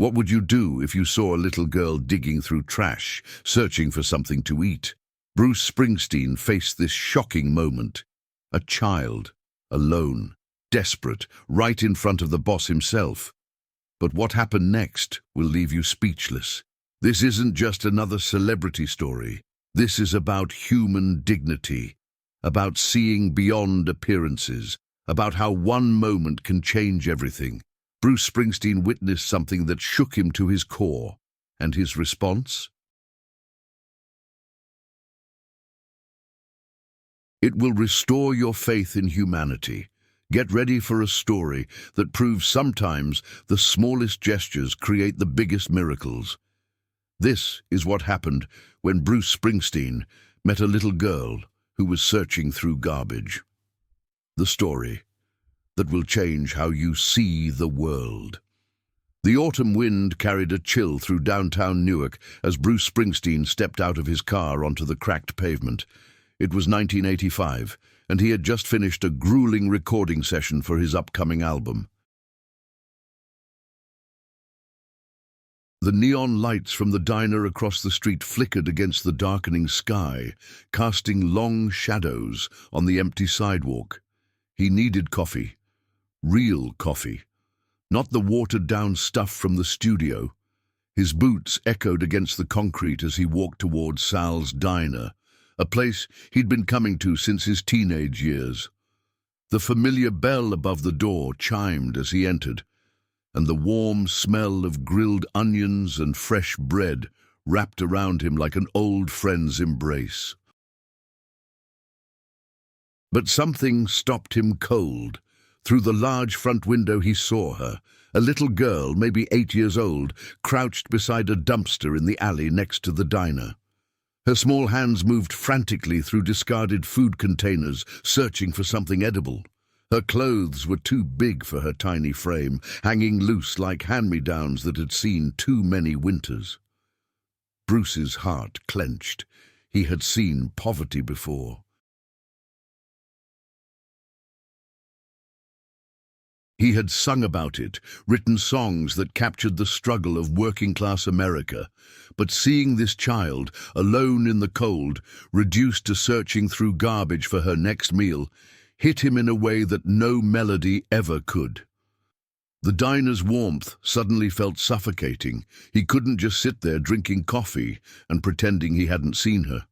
What would you do if you saw a little girl digging through trash, searching for something to eat? Bruce Springsteen faced this shocking moment. A child, alone, desperate, right in front of the boss himself. But what happened next will leave you speechless. This isn't just another celebrity story. This is about human dignity, about seeing beyond appearances, about how one moment can change everything. Bruce Springsteen witnessed something that shook him to his core. And his response? It will restore your faith in humanity. Get ready for a story that proves sometimes the smallest gestures create the biggest miracles. This is what happened when Bruce Springsteen met a little girl who was searching through garbage. The story that will change how you see the world. The autumn wind carried a chill through downtown Newark as Bruce Springsteen stepped out of his car onto the cracked pavement. It was 1985, and he had just finished a grueling recording session for his upcoming album. The neon lights from the diner across the street flickered against the darkening sky, casting long shadows on the empty sidewalk. He needed coffee. Real coffee. Not the watered-down stuff from the studio. His boots echoed against the concrete as he walked towards Sal's Diner, a place he'd been coming to since his teenage years. The familiar bell above the door chimed as he entered, and the warm smell of grilled onions and fresh bread wrapped around him like an old friend's embrace. But something stopped him cold. Through the large front window he saw her, a little girl, maybe 8 years old, crouched beside a dumpster in the alley next to the diner. Her small hands moved frantically through discarded food containers, searching for something edible. Her clothes were too big for her tiny frame, hanging loose like hand-me-downs that had seen too many winters. Bruce's heart clenched. He had seen poverty before. He had sung about it, written songs that captured the struggle of working-class America. But seeing this child, alone in the cold, reduced to searching through garbage for her next meal, hit him in a way that no melody ever could. The diner's warmth suddenly felt suffocating. He couldn't just sit there drinking coffee and pretending he hadn't seen her.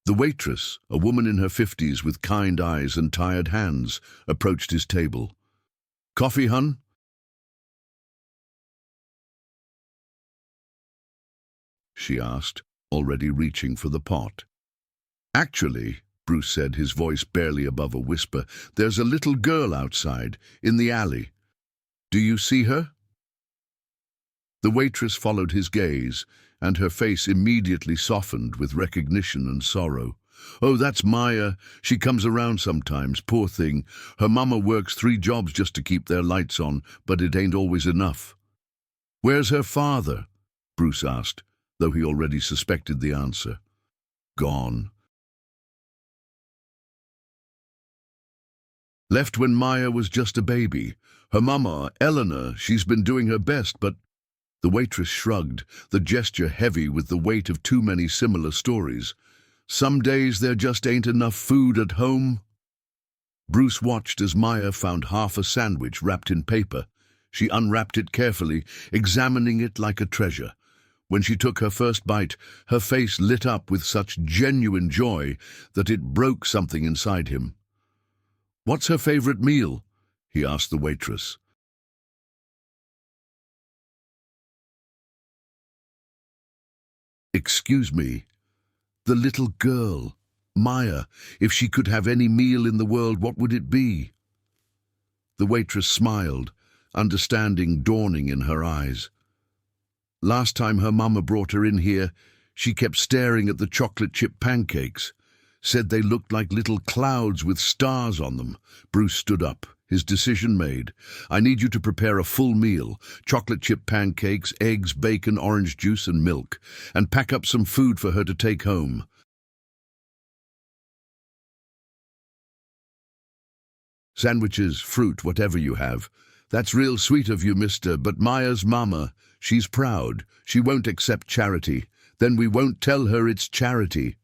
The waitress, a woman in her 50s with kind eyes and tired hands, approached his table. "Coffee, hun?" she asked, already reaching for the pot. "Actually," Bruce said, his voice barely above a whisper, "there's a little girl outside, in the alley. Do you see her?" The waitress followed his gaze, and her face immediately softened with recognition and sorrow. "Oh, that's Maya. She comes around sometimes, poor thing. Her mama works 3 jobs just to keep their lights on, but it ain't always enough." "Where's her father?" Bruce asked, though he already suspected the answer. "Gone. Left when Maya was just a baby. Her mama, Eleanor, she's been doing her best, but—" The waitress shrugged, the gesture heavy with the weight of too many similar stories. "Some days there just ain't enough food at home." Bruce watched as Maya found half a sandwich wrapped in paper. She unwrapped it carefully, examining it like a treasure. When she took her first bite, her face lit up with such genuine joy that it broke something inside him. "What's her favorite meal?" he asked the waitress. "Excuse me, the little girl, Maya, if she could have any meal in the world, what would it be?" The waitress smiled, understanding dawning in her eyes. "Last time her mama brought her in here, she kept staring at the chocolate chip pancakes. Said they looked like little clouds with stars on them." Bruce stood up, his decision made. "I need you to prepare a full meal, chocolate chip pancakes, eggs, bacon, orange juice and milk, and pack up some food for her to take home." "Sandwiches, fruit, whatever you have. That's real sweet of you, mister, but Maya's mama, She's proud. She won't accept charity. Then we won't tell her it's charity."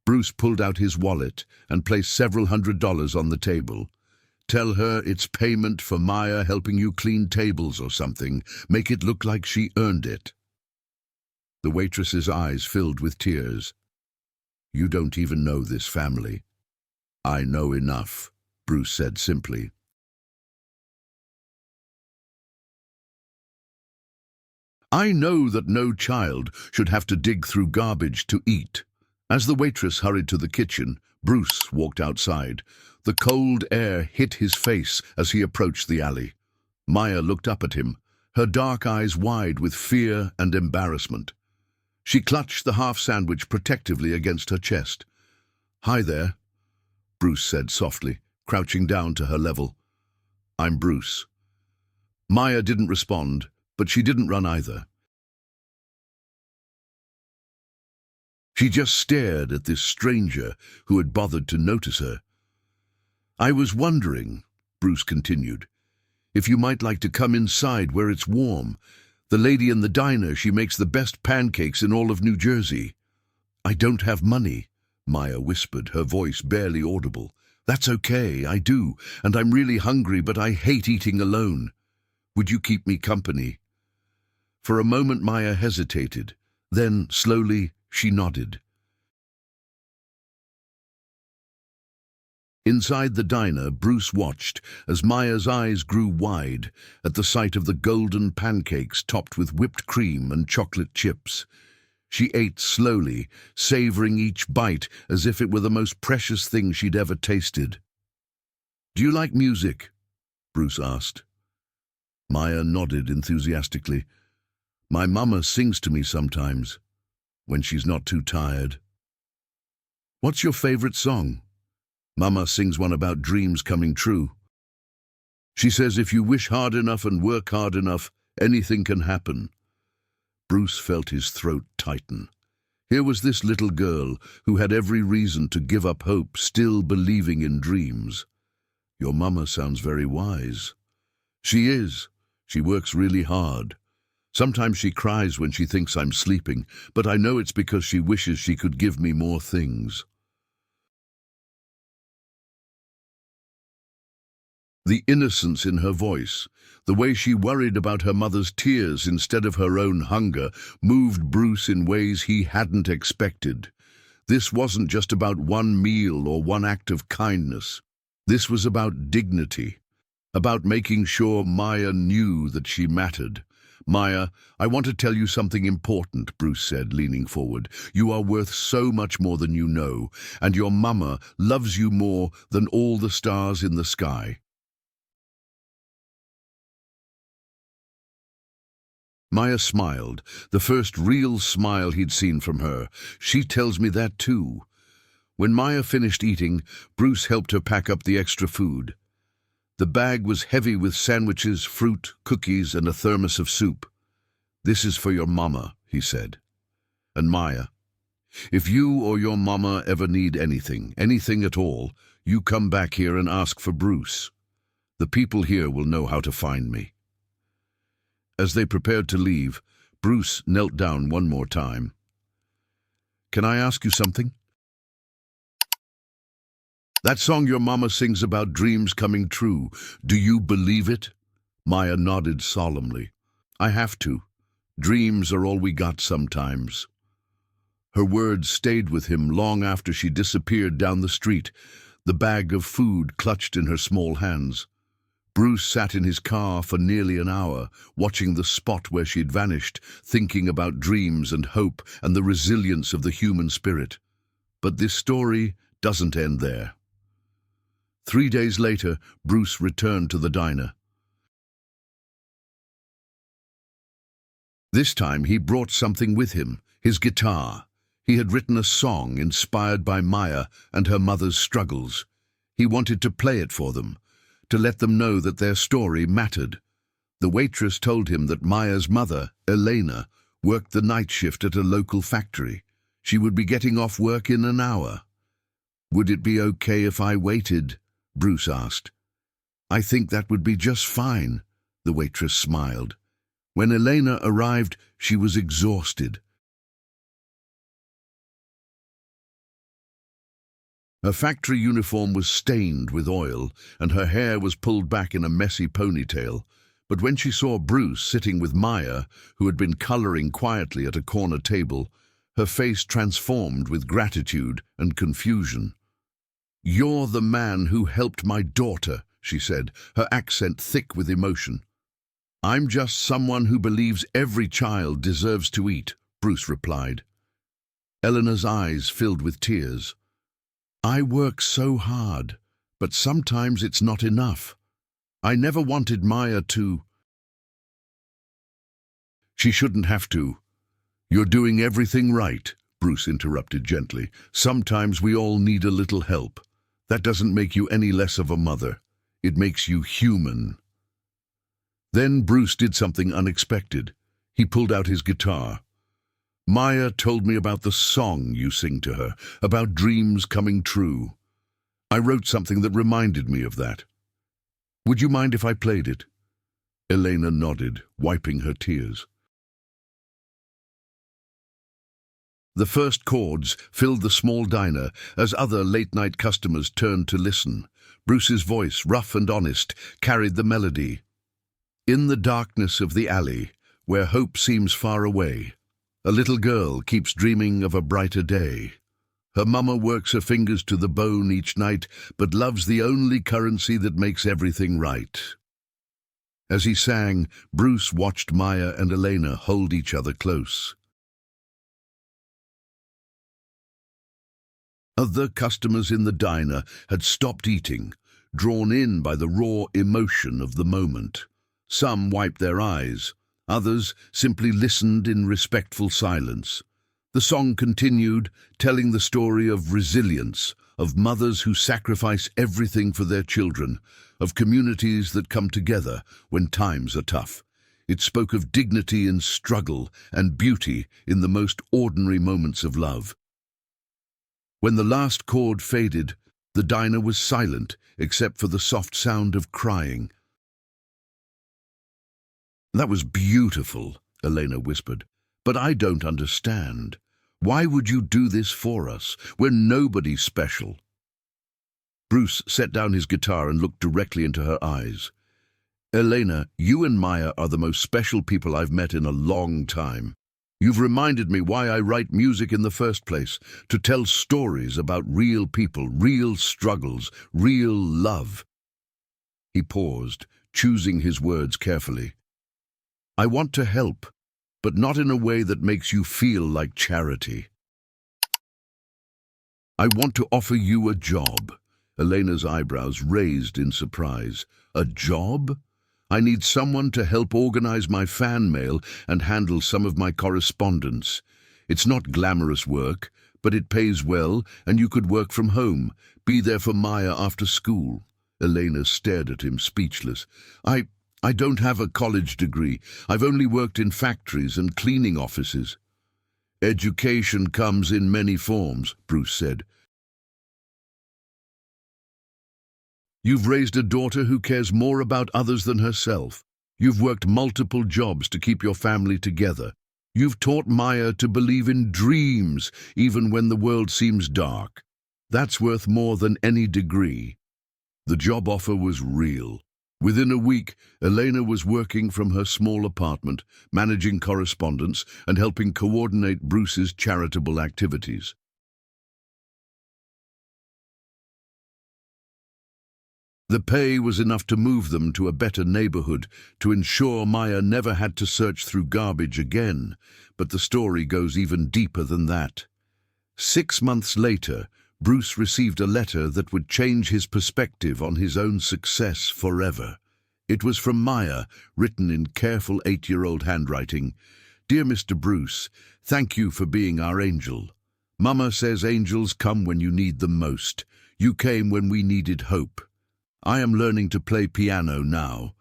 Bruce pulled out his wallet and placed several $100s on the table. "Tell her it's payment for Maya helping you clean tables or something. Make it look like she earned it." The waitress's eyes filled with tears. "You don't even know this family." "I know enough," Bruce said simply. "I know that no child should have to dig through garbage to eat." As the waitress hurried to the kitchen, Bruce walked outside. The cold air hit his face as he approached the alley. Maya looked up at him, her dark eyes wide with fear and embarrassment. She clutched the half-sandwich protectively against her chest. "Hi there," Bruce said softly, crouching down to her level. "I'm Bruce." Maya didn't respond, but she didn't run either. She just stared at this stranger who had bothered to notice her. "I was wondering," Bruce continued, "if you might like to come inside where it's warm. The lady in the diner, she makes the best pancakes in all of New Jersey." "I don't have money," Maya whispered, her voice barely audible. "That's okay, I do, and I'm really hungry, but I hate eating alone. Would you keep me company?" For a moment Maya hesitated. Then, slowly, she nodded. Inside the diner, Bruce watched as Maya's eyes grew wide at the sight of the golden pancakes topped with whipped cream and chocolate chips. She ate slowly, savoring each bite as if it were the most precious thing she'd ever tasted. "Do you like music?" Bruce asked. Maya nodded enthusiastically. "My mama sings to me sometimes, when she's not too tired." "What's your favorite song?" "Mama sings one about dreams coming true. She says if you wish hard enough and work hard enough, anything can happen." Bruce felt his throat tighten. Here was this little girl who had every reason to give up hope, still believing in dreams. "Your mama sounds very wise." "She is. She works really hard. Sometimes she cries when she thinks I'm sleeping, but I know it's because she wishes she could give me more things." The innocence in her voice, the way she worried about her mother's tears instead of her own hunger, moved Bruce in ways he hadn't expected. This wasn't just about one meal or one act of kindness. This was about dignity, about making sure Maya knew that she mattered. "Maya, I want to tell you something important," Bruce said, leaning forward. "You are worth so much more than you know, and your mama loves you more than all the stars in the sky." Maya smiled, the first real smile he'd seen from her. "She tells me that too." When Maya finished eating, Bruce helped her pack up the extra food. The bag was heavy with sandwiches, fruit, cookies, and a thermos of soup. "This is for your mama," he said. "And Maya, if you or your mama ever need anything at all, you come back here and ask for Bruce. The people here will know how to find me." As they prepared to leave, Bruce knelt down one more time. "Can I ask you something? That song your mama sings about dreams coming true, do you believe it?" Maya nodded solemnly. "I have to. Dreams are all we got sometimes." Her words stayed with him long after she disappeared down the street, the bag of food clutched in her small hands. Bruce sat in his car for nearly an hour, watching the spot where she'd vanished, thinking about dreams and hope and the resilience of the human spirit. But this story doesn't end there. 3 days later, Bruce returned to the diner. This time he brought something with him, his guitar. He had written a song inspired by Maya and her mother's struggles. He wanted to play it for them, to let them know that their story mattered. The waitress told him that Maya's mother, Elena, worked the night shift at a local factory. She would be getting off work in an hour. "Would it be okay if I waited?" Bruce asked. "I think that would be just fine," the waitress smiled. When Elena arrived, she was exhausted. Her factory uniform was stained with oil, and her hair was pulled back in a messy ponytail. But when she saw Bruce sitting with Maya, who had been coloring quietly at a corner table, her face transformed with gratitude and confusion. "You're the man who helped my daughter," she said, her accent thick with emotion. "I'm just someone who believes every child deserves to eat," Bruce replied. Eleanor's eyes filled with tears. "I work so hard, but sometimes it's not enough. I never wanted Maya to—" "She shouldn't have to. You're doing everything right," Bruce interrupted gently. "Sometimes we all need a little help. That doesn't make you any less of a mother. It makes you human." Then Bruce did something unexpected. He pulled out his guitar. "Maya told me about the song you sing to her, about dreams coming true. I wrote something that reminded me of that. Would you mind if I played it?" Elena nodded, wiping her tears. The first chords filled the small diner as other late-night customers turned to listen. Bruce's voice, rough and honest, carried the melody. "In the darkness of the alley, where hope seems far away, a little girl keeps dreaming of a brighter day. Her mama works her fingers to the bone each night, but love's the only currency that makes everything right." As he sang, Bruce watched Maya and Elena hold each other close. Other customers in the diner had stopped eating, drawn in by the raw emotion of the moment. Some wiped their eyes. Others simply listened in respectful silence. The song continued, telling the story of resilience, of mothers who sacrifice everything for their children, of communities that come together when times are tough. It spoke of dignity in struggle and beauty in the most ordinary moments of love. When the last chord faded, the diner was silent except for the soft sound of crying. "That was beautiful," Elena whispered. "But I don't understand. Why would you do this for us? We're nobody special." Bruce set down his guitar and looked directly into her eyes. "Elena, you and Maya are the most special people I've met in a long time. You've reminded me why I write music in the first place, to tell stories about real people, real struggles, real love." He paused, choosing his words carefully. "I want to help, but not in a way that makes you feel like charity. I want to offer you a job." Elena's eyebrows raised in surprise. "A job? I need someone to help organize my fan mail and handle some of my correspondence. It's not glamorous work, but it pays well, and you could work from home, be there for Maya after school." Elena stared at him, speechless. I don't have a college degree. I've only worked in factories and cleaning offices." "Education comes in many forms," Bruce said. "You've raised a daughter who cares more about others than herself. You've worked multiple jobs to keep your family together. You've taught Maya to believe in dreams, even when the world seems dark. That's worth more than any degree." The job offer was real. Within a week, Elena was working from her small apartment, managing correspondence and helping coordinate Bruce's charitable activities. The pay was enough to move them to a better neighborhood, to ensure Maya never had to search through garbage again, but the story goes even deeper than that. 6 months later, Bruce received a letter that would change his perspective on his own success forever. It was from Maya, written in careful 8-year-old handwriting. "Dear Mr. Bruce, thank you for being our angel. Mama says angels come when you need them most. You came when we needed hope. I am learning to play piano now.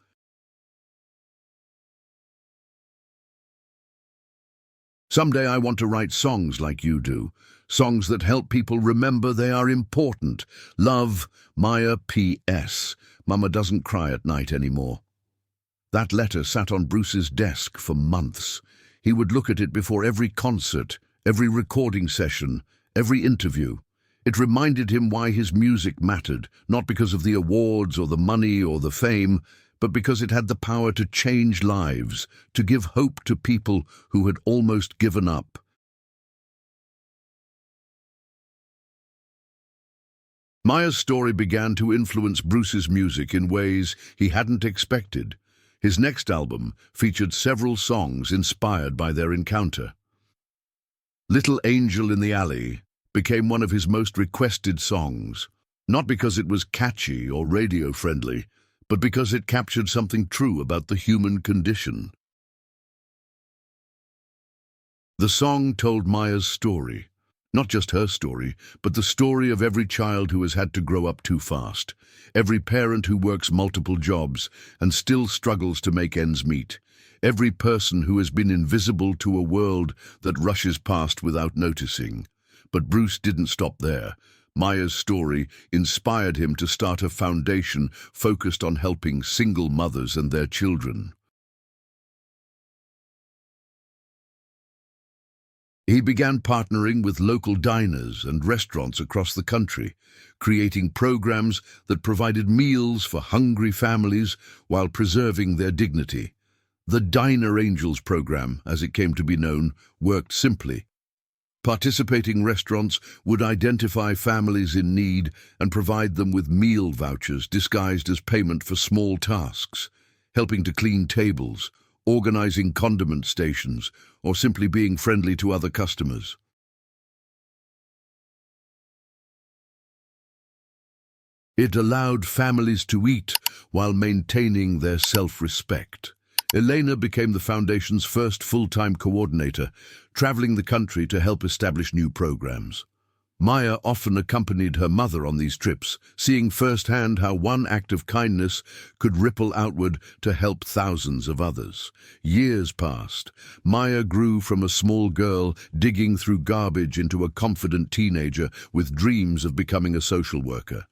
Someday I want to write songs like you do, songs that help people remember they are important. Love, Maya P.S. Mama doesn't cry at night anymore." That letter sat on Bruce's desk for months. He would look at it before every concert, every recording session, every interview. It reminded him why his music mattered, not because of the awards or the money or the fame, but because it had the power to change lives, to give hope to people who had almost given up. Maya's story began to influence Bruce's music in ways he hadn't expected. His next album featured several songs inspired by their encounter. Little Angel in the Alley became one of his most requested songs, not because it was catchy or radio-friendly, but because it captured something true about the human condition. The song told Maya's story. Not just her story, but the story of every child who has had to grow up too fast, every parent who works multiple jobs and still struggles to make ends meet, every person who has been invisible to a world that rushes past without noticing. But Bruce didn't stop there. Maya's story inspired him to start a foundation focused on helping single mothers and their children. He began partnering with local diners and restaurants across the country, creating programs that provided meals for hungry families while preserving their dignity. The Diner Angels program, as it came to be known, worked simply. Participating restaurants would identify families in need and provide them with meal vouchers disguised as payment for small tasks, helping to clean tables, organizing condiment stations, or simply being friendly to other customers. It allowed families to eat while maintaining their self-respect. Elena became the foundation's first full-time coordinator, traveling the country to help establish new programs. Maya often accompanied her mother on these trips, seeing firsthand how one act of kindness could ripple outward to help thousands of others. Years passed. Maya grew from a small girl digging through garbage into a confident teenager with dreams of becoming a social worker.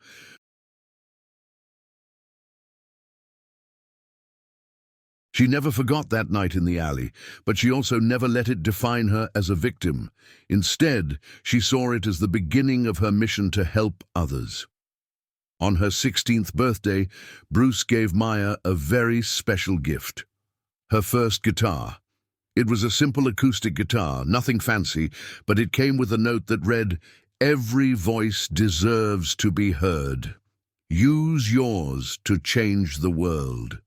She never forgot that night in the alley, but she also never let it define her as a victim. Instead, she saw it as the beginning of her mission to help others. On her 16th birthday, Bruce gave Maya a very special gift: her first guitar. It was a simple acoustic guitar, nothing fancy, but it came with a note that read, "Every voice deserves to be heard. Use yours to change the world."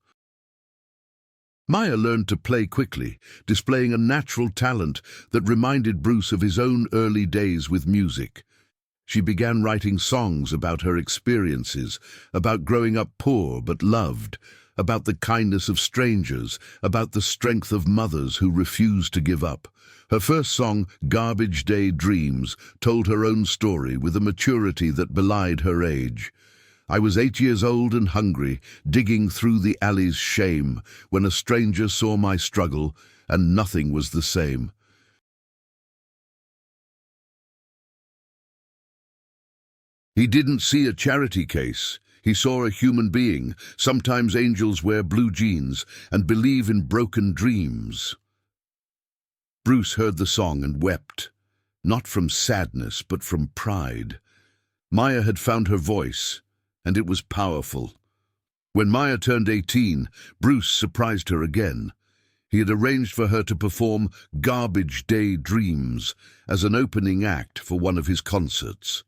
Maya learned to play quickly, displaying a natural talent that reminded Bruce of his own early days with music. She began writing songs about her experiences, about growing up poor but loved, about the kindness of strangers, about the strength of mothers who refused to give up. Her first song, Garbage Day Dreams, told her own story with a maturity that belied her age. "I was 8 years old and hungry, digging through the alley's shame, when a stranger saw my struggle, and nothing was the same." He didn't see a charity case. He saw a human being. Sometimes angels wear blue jeans and believe in broken dreams. Bruce heard the song and wept, not from sadness, but from pride. Maya had found her voice, and it was powerful. When Maya turned 18, Bruce surprised her again. He had arranged for her to perform Garbage Day Dreams as an opening act for one of his concerts.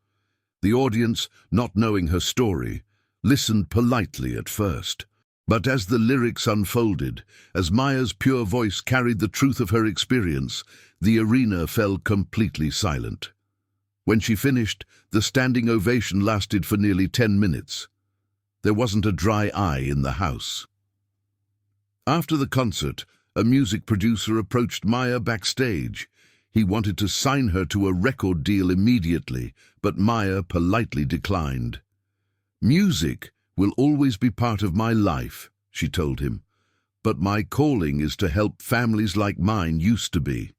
The audience, not knowing her story, listened politely at first. But as the lyrics unfolded, as Maya's pure voice carried the truth of her experience, the arena fell completely silent. When she finished, the standing ovation lasted for nearly 10 minutes. There wasn't a dry eye in the house. After the concert, a music producer approached Maya backstage. He wanted to sign her to a record deal immediately, but Maya politely declined. "Music will always be part of my life," she told him, "but my calling is to help families like mine used to be.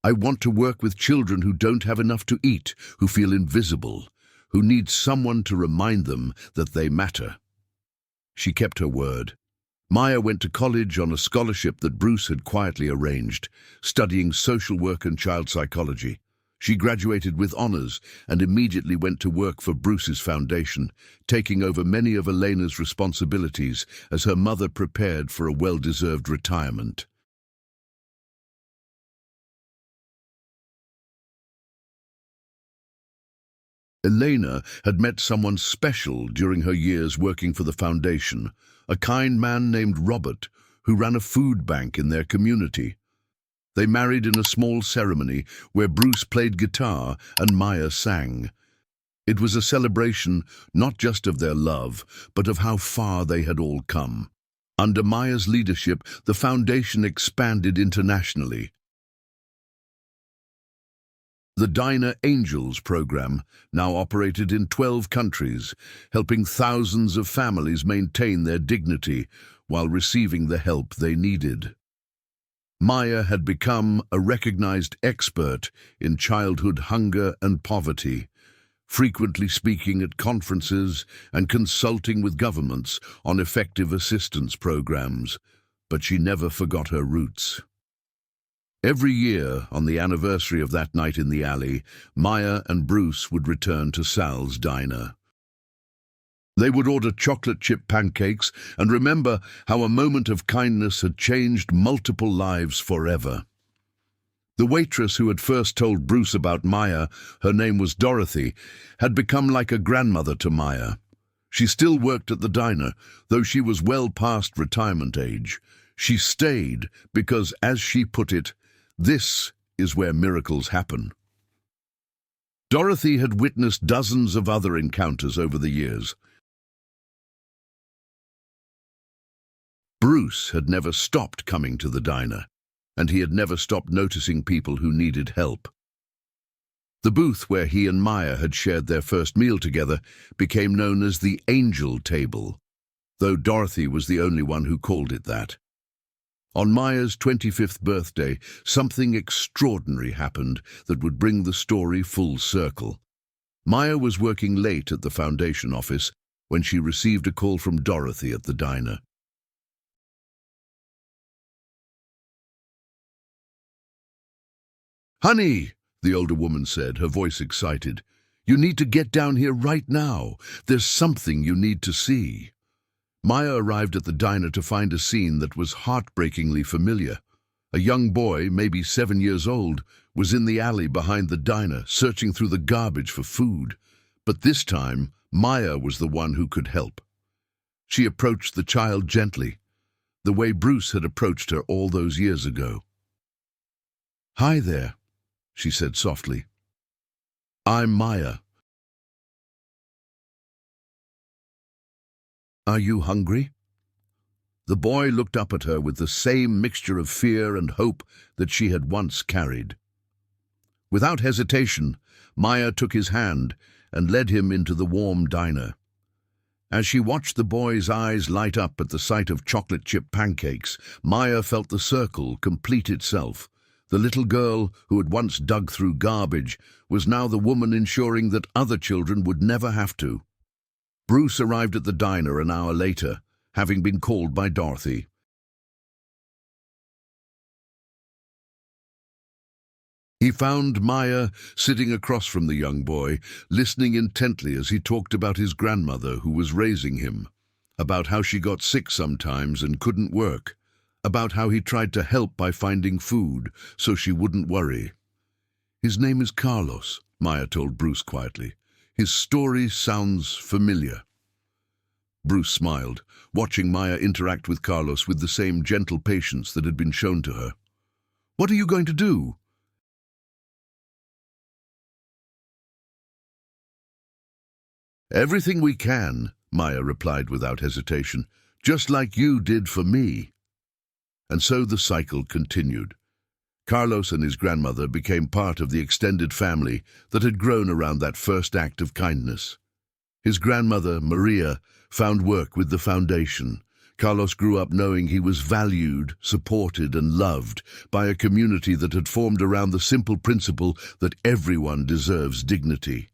I want to work with children who don't have enough to eat, who feel invisible, who need someone to remind them that they matter." She kept her word. Maya went to college on a scholarship that Bruce had quietly arranged, studying social work and child psychology. She graduated with honors and immediately went to work for Bruce's foundation, taking over many of Elena's responsibilities as her mother prepared for a well-deserved retirement. Elena had met someone special during her years working for the foundation, a kind man named Robert, who ran a food bank in their community. They married in a small ceremony where Bruce played guitar and Maya sang. It was a celebration not just of their love, but of how far they had all come. Under Maya's leadership, the foundation expanded internationally. The Diner Angels program now operated in 12 countries, helping thousands of families maintain their dignity while receiving the help they needed. Maya had become a recognized expert in childhood hunger and poverty, frequently speaking at conferences and consulting with governments on effective assistance programs, but she never forgot her roots. Every year, on the anniversary of that night in the alley, Maya and Bruce would return to Sal's diner. They would order chocolate chip pancakes and remember how a moment of kindness had changed multiple lives forever. The waitress who had first told Bruce about Maya, her name was Dorothy, had become like a grandmother to Maya. She still worked at the diner, though she was well past retirement age. She stayed because, as she put it, this is where miracles happen. Dorothy had witnessed dozens of other encounters over the years. Bruce had never stopped coming to the diner, and he had never stopped noticing people who needed help. The booth where he and Maya had shared their first meal together became known as the Angel Table, though Dorothy was the only one who called it that. On Maya's 25th birthday, something extraordinary happened that would bring the story full circle. Maya was working late at the foundation office when she received a call from Dorothy at the diner. "Honey," the older woman said, her voice excited, "you need to get down here right now. There's something you need to see." Maya arrived at the diner to find a scene that was heartbreakingly familiar. A young boy, maybe 7 years old, was in the alley behind the diner, searching through the garbage for food. But this time, Maya was the one who could help. She approached the child gently, the way Bruce had approached her all those years ago. "Hi there," she said softly. "I'm Maya. Are you hungry?" The boy looked up at her with the same mixture of fear and hope that she had once carried. Without hesitation, Maya took his hand and led him into the warm diner. As she watched the boy's eyes light up at the sight of chocolate chip pancakes, Maya felt the circle complete itself. The little girl who had once dug through garbage was now the woman ensuring that other children would never have to. Bruce arrived at the diner an hour later, having been called by Dorothy. He found Maya sitting across from the young boy, listening intently as he talked about his grandmother who was raising him, about how she got sick sometimes and couldn't work, about how he tried to help by finding food so she wouldn't worry. "His name is Carlos," Maya told Bruce quietly. "His story sounds familiar." Bruce smiled, watching Maya interact with Carlos with the same gentle patience that had been shown to her. "What are you going to do?" "Everything we can," Maya replied without hesitation, "just like you did for me." And so the cycle continued. Carlos and his grandmother became part of the extended family that had grown around that first act of kindness. His grandmother, Maria, found work with the foundation. Carlos grew up knowing he was valued, supported, and loved by a community that had formed around the simple principle that everyone deserves dignity.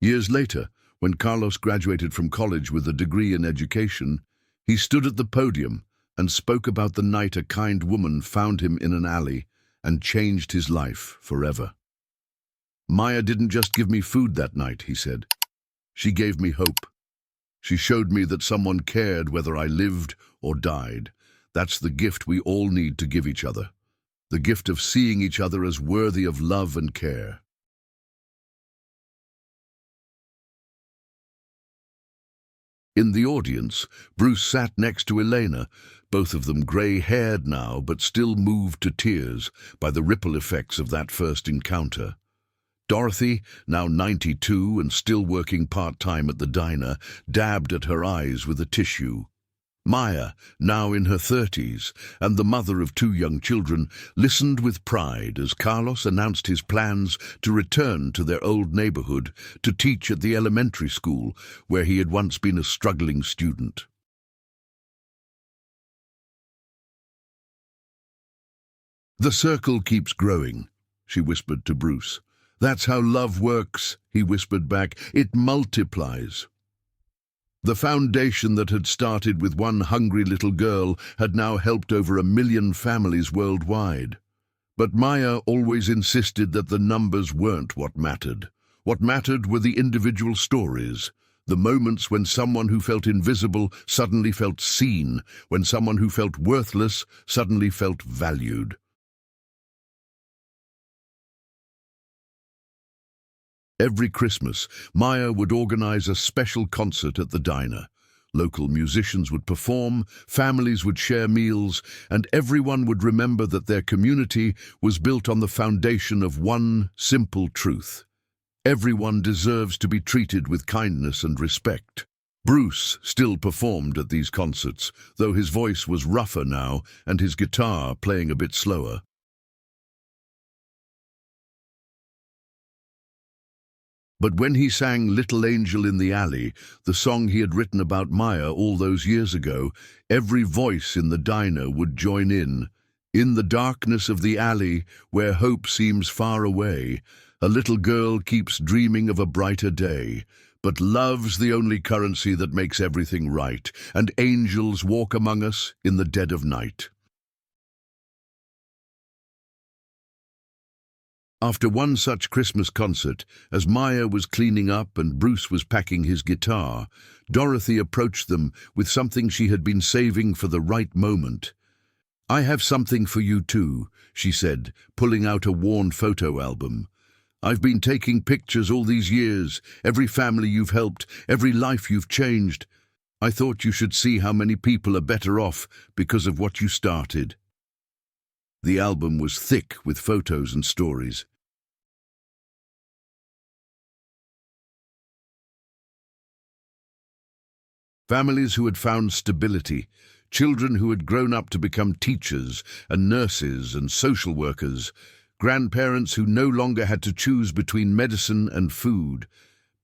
Years later, when Carlos graduated from college with a degree in education, he stood at the podium and spoke about the night a kind woman found him in an alley and changed his life forever. "Maya didn't just give me food that night," he said. "She gave me hope. She showed me that someone cared whether I lived or died. That's the gift we all need to give each other. The gift of seeing each other as worthy of love and care." In the audience, Bruce sat next to Elena, both of them grey-haired now but still moved to tears by the ripple effects of that first encounter. Dorothy, now 92 and still working part-time at the diner, dabbed at her eyes with a tissue. Maya, now in her 30s, and the mother of 2 young children, listened with pride as Carlos announced his plans to return to their old neighborhood to teach at the elementary school where he had once been a struggling student. "The circle keeps growing," she whispered to Bruce. "That's how love works," he whispered back. "It multiplies." The foundation that had started with one hungry little girl had now helped over 1 million families worldwide. But Maya always insisted that the numbers weren't what mattered. What mattered were the individual stories, the moments when someone who felt invisible suddenly felt seen, when someone who felt worthless suddenly felt valued. Every Christmas, Maya would organize a special concert at the diner. Local musicians would perform, families would share meals, and everyone would remember that their community was built on the foundation of one simple truth: everyone deserves to be treated with kindness and respect. Bruce still performed at these concerts, though his voice was rougher now and his guitar playing a bit slower. But when he sang "Little Angel in the Alley," the song he had written about Maya all those years ago, every voice in the diner would join in. "In the darkness of the alley, where hope seems far away, a little girl keeps dreaming of a brighter day. But love's the only currency that makes everything right, and angels walk among us in the dead of night." After one such Christmas concert, as Maya was cleaning up and Bruce was packing his guitar, Dorothy approached them with something she had been saving for the right moment. "I have something for you too," she said, pulling out a worn photo album. "I've been taking pictures all these years, every family you've helped, every life you've changed. I thought you should see how many people are better off because of what you started." The album was thick with photos and stories. Families who had found stability, children who had grown up to become teachers and nurses and social workers, grandparents who no longer had to choose between medicine and food.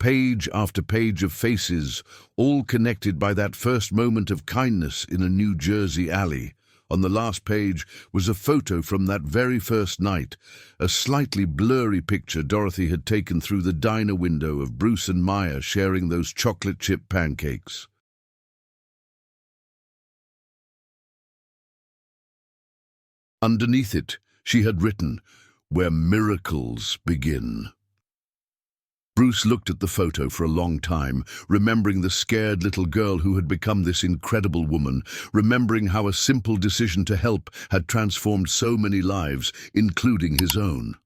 Page after page of faces, all connected by that first moment of kindness in a New Jersey alley. On the last page was a photo from that very first night, a slightly blurry picture Dorothy had taken through the diner window of Bruce and Maya sharing those chocolate chip pancakes. Underneath it, she had written, "Where miracles begin." Bruce looked at the photo for a long time, remembering the scared little girl who had become this incredible woman, remembering how a simple decision to help had transformed so many lives, including his own.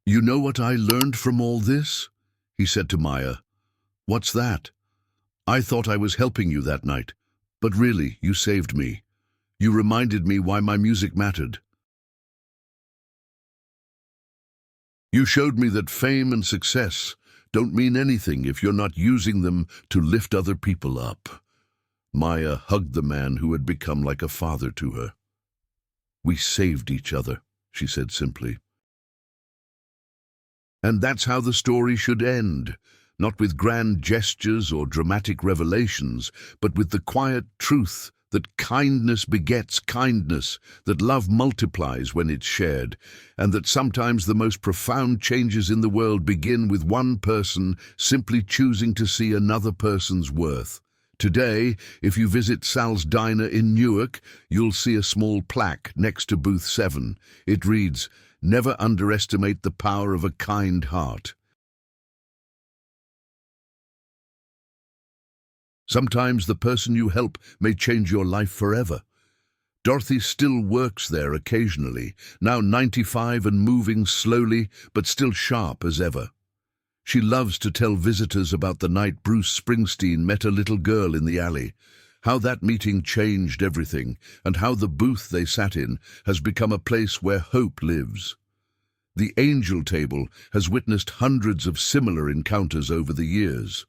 "You know what I learned from all this?" he said to Maya. "What's that?" "I thought I was helping you that night, but really, you saved me. You reminded me why my music mattered. You showed me that fame and success don't mean anything if you're not using them to lift other people up." Maya hugged the man who had become like a father to her. "We saved each other," she said simply. And that's how the story should end, not with grand gestures or dramatic revelations, but with the quiet truth that kindness begets kindness, that love multiplies when it's shared, and that sometimes the most profound changes in the world begin with one person simply choosing to see another person's worth. Today, if you visit Sal's Diner in Newark, you'll see a small plaque next to Booth 7. It reads, "Never underestimate the power of a kind heart." Sometimes the person you help may change your life forever. Dorothy still works there occasionally, now 95 and moving slowly, but still sharp as ever. She loves to tell visitors about the night Bruce Springsteen met a little girl in the alley, how that meeting changed everything, and how the booth they sat in has become a place where hope lives. The Angel Table has witnessed hundreds of similar encounters over the years.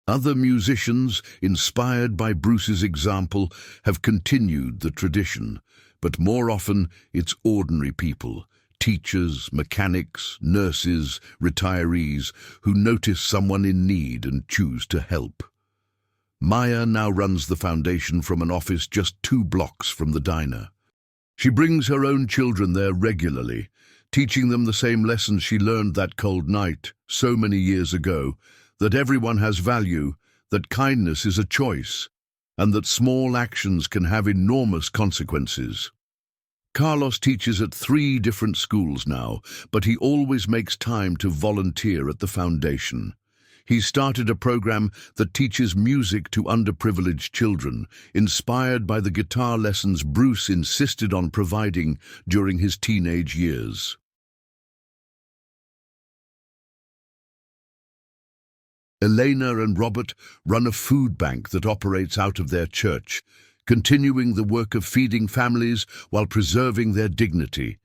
Other musicians, inspired by Bruce's example, have continued the tradition, but more often it's ordinary people, teachers, mechanics, nurses, retirees, who notice someone in need and choose to help. Maya now runs the foundation from an office just 2 blocks from the diner. She brings her own children there regularly, teaching them the same lessons she learned that cold night so many years ago, that everyone has value, that kindness is a choice, and that small actions can have enormous consequences. Carlos teaches at 3 different schools now, but he always makes time to volunteer at the foundation. He started a program that teaches music to underprivileged children, inspired by the guitar lessons Bruce insisted on providing during his teenage years. Elena and Robert run a food bank that operates out of their church, continuing the work of feeding families while preserving their dignity.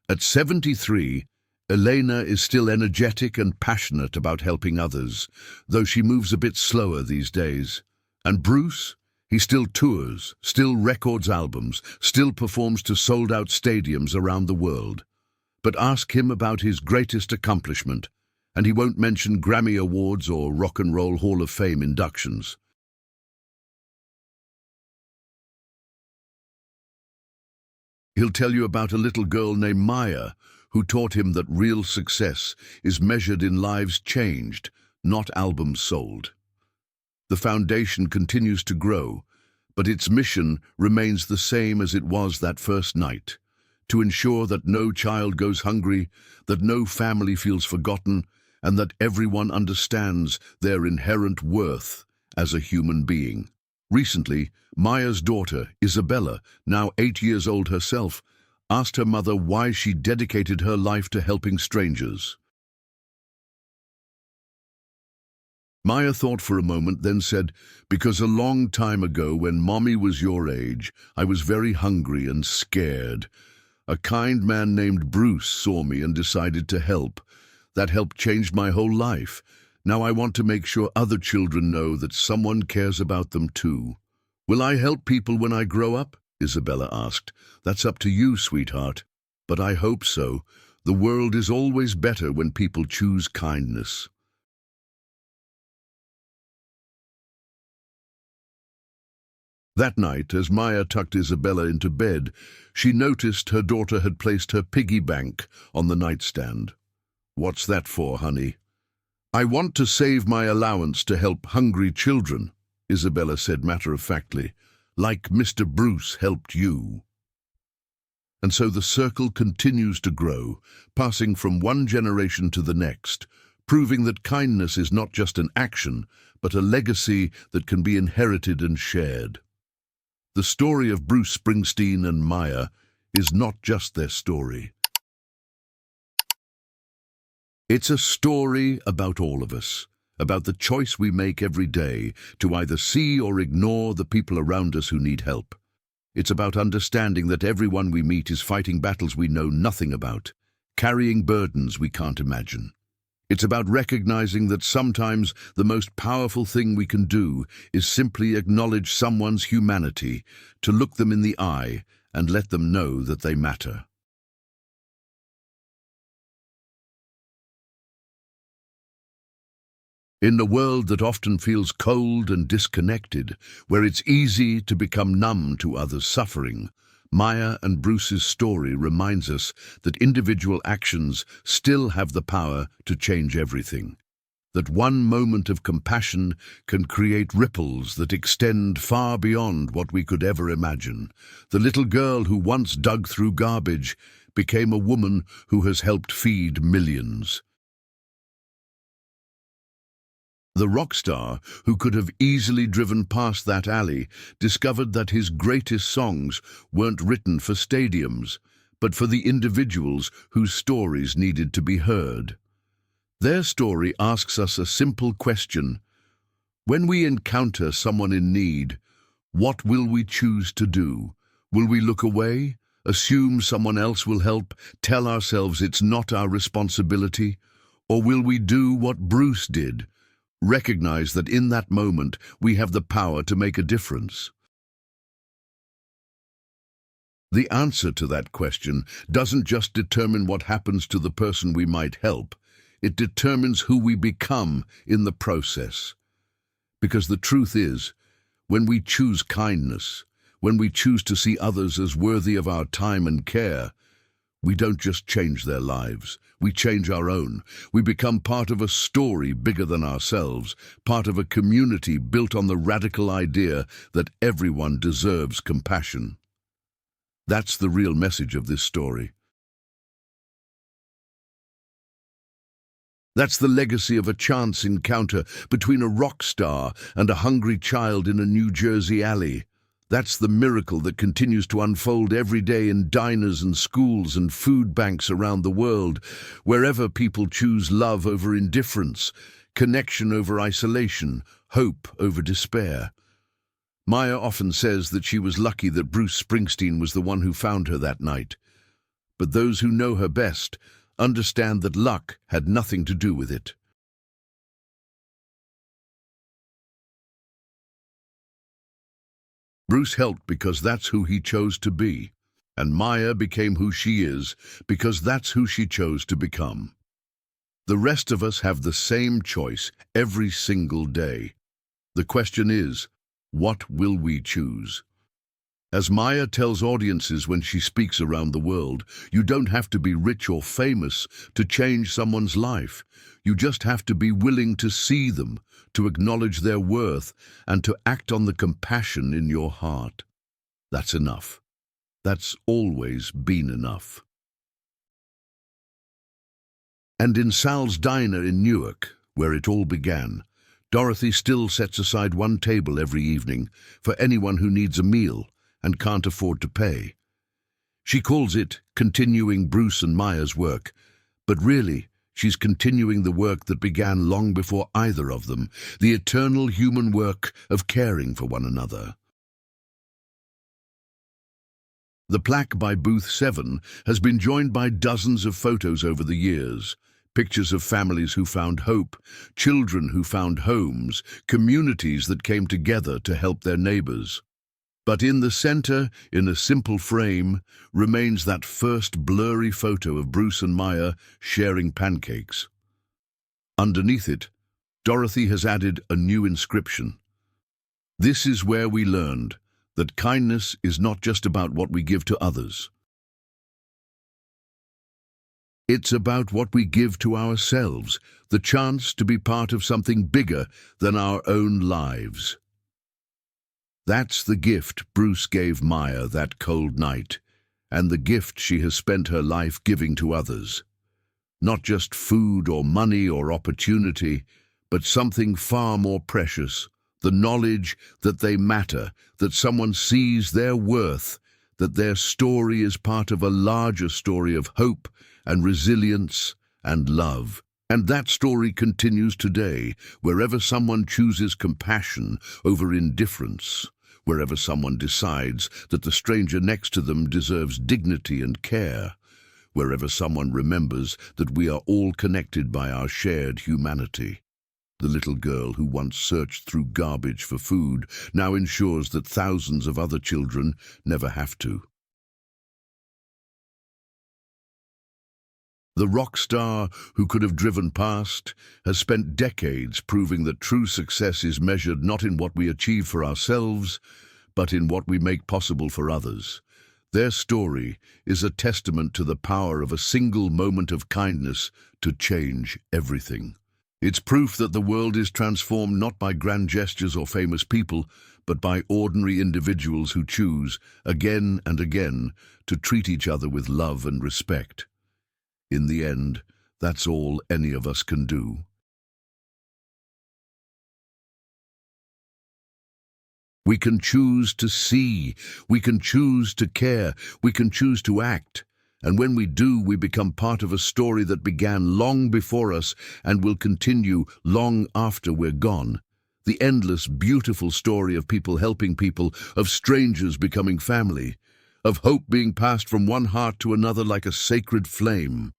At 73, Elena is still energetic and passionate about helping others, though she moves a bit slower these days. And Bruce? He still tours, still records albums, still performs to sold-out stadiums around the world. But ask him about his greatest accomplishment, and he won't mention Grammy Awards or Rock and Roll Hall of Fame inductions. He'll tell you about a little girl named Maya, who taught him that real success is measured in lives changed, not albums sold. The foundation continues to grow, but its mission remains the same as it was that first night: to ensure that no child goes hungry, that no family feels forgotten, and that everyone understands their inherent worth as a human being. Recently, Maya's daughter, Isabella, now 8 years old herself, asked her mother why she dedicated her life to helping strangers. Maya thought for a moment, then said, "Because a long time ago, when Mommy was your age, I was very hungry and scared. A kind man named Bruce saw me and decided to help. That help changed my whole life. Now I want to make sure other children know that someone cares about them too." "Will I help people when I grow up?" Isabella asked. "That's up to you, sweetheart. But I hope so. The world is always better when people choose kindness." That night, as Maya tucked Isabella into bed, she noticed her daughter had placed her piggy bank on the nightstand. "What's that for, honey?" "I want to save my allowance to help hungry children," Isabella said matter-of-factly, "like Mr. Bruce helped you." And so the circle continues to grow, passing from one generation to the next, proving that kindness is not just an action, but a legacy that can be inherited and shared. The story of Bruce Springsteen and Maya is not just their story. It's a story about all of us, about the choice we make every day to either see or ignore the people around us who need help. It's about understanding that everyone we meet is fighting battles we know nothing about, carrying burdens we can't imagine. It's about recognizing that sometimes the most powerful thing we can do is simply acknowledge someone's humanity, to look them in the eye and let them know that they matter. In a world that often feels cold and disconnected, where it's easy to become numb to others' suffering, Maya and Bruce's story reminds us that individual actions still have the power to change everything. That one moment of compassion can create ripples that extend far beyond what we could ever imagine. The little girl who once dug through garbage became a woman who has helped feed millions. The rock star, who could have easily driven past that alley, discovered that his greatest songs weren't written for stadiums, but for the individuals whose stories needed to be heard. Their story asks us a simple question. When we encounter someone in need, what will we choose to do? Will we look away, assume someone else will help, tell ourselves it's not our responsibility? Or will we do what Bruce did? Recognize that in that moment we have the power to make a difference. The answer to that question doesn't just determine what happens to the person we might help, it determines who we become in the process. Because the truth is, when we choose kindness, when we choose to see others as worthy of our time and care, we don't just change their lives, we change our own. We become part of a story bigger than ourselves, part of a community built on the radical idea that everyone deserves compassion. That's the real message of this story. That's the legacy of a chance encounter between a rock star and a hungry child in a New Jersey alley. That's the miracle that continues to unfold every day in diners and schools and food banks around the world, wherever people choose love over indifference, connection over isolation, hope over despair. Maya often says that she was lucky that Bruce Springsteen was the one who found her that night. But those who know her best understand that luck had nothing to do with it. Bruce helped because that's who he chose to be, and Maya became who she is because that's who she chose to become. The rest of us have the same choice every single day. The question is, what will we choose? As Maya tells audiences when she speaks around the world, you don't have to be rich or famous to change someone's life. You just have to be willing to see them, to acknowledge their worth, and to act on the compassion in your heart. That's enough. That's always been enough. And in Sal's diner in Newark, where it all began, Dorothy still sets aside one table every evening for anyone who needs a meal and can't afford to pay. She calls it continuing Bruce and Maya's work, but really, she's continuing the work that began long before either of them, the eternal human work of caring for one another. The plaque by Booth 7 has been joined by dozens of photos over the years, pictures of families who found hope, children who found homes, communities that came together to help their neighbors. But in the center, in a simple frame, remains that first blurry photo of Bruce and Maya sharing pancakes. Underneath it, Dorothy has added a new inscription. This is where we learned that kindness is not just about what we give to others. It's about what we give to ourselves, the chance to be part of something bigger than our own lives. That's the gift Bruce gave Maya that cold night, and the gift she has spent her life giving to others. Not just food or money or opportunity, but something far more precious, the knowledge that they matter, that someone sees their worth, that their story is part of a larger story of hope and resilience and love. And that story continues today, wherever someone chooses compassion over indifference, wherever someone decides that the stranger next to them deserves dignity and care, wherever someone remembers that we are all connected by our shared humanity. The little girl who once searched through garbage for food now ensures that thousands of other children never have to. The rock star who could have driven past has spent decades proving that true success is measured not in what we achieve for ourselves, but in what we make possible for others. Their story is a testament to the power of a single moment of kindness to change everything. It's proof that the world is transformed not by grand gestures or famous people, but by ordinary individuals who choose, again and again, to treat each other with love and respect. In the end, that's all any of us can do. We can choose to see, we can choose to care, we can choose to act. And when we do, we become part of a story that began long before us and will continue long after we're gone. The endless, beautiful story of people helping people, of strangers becoming family, of hope being passed from one heart to another like a sacred flame.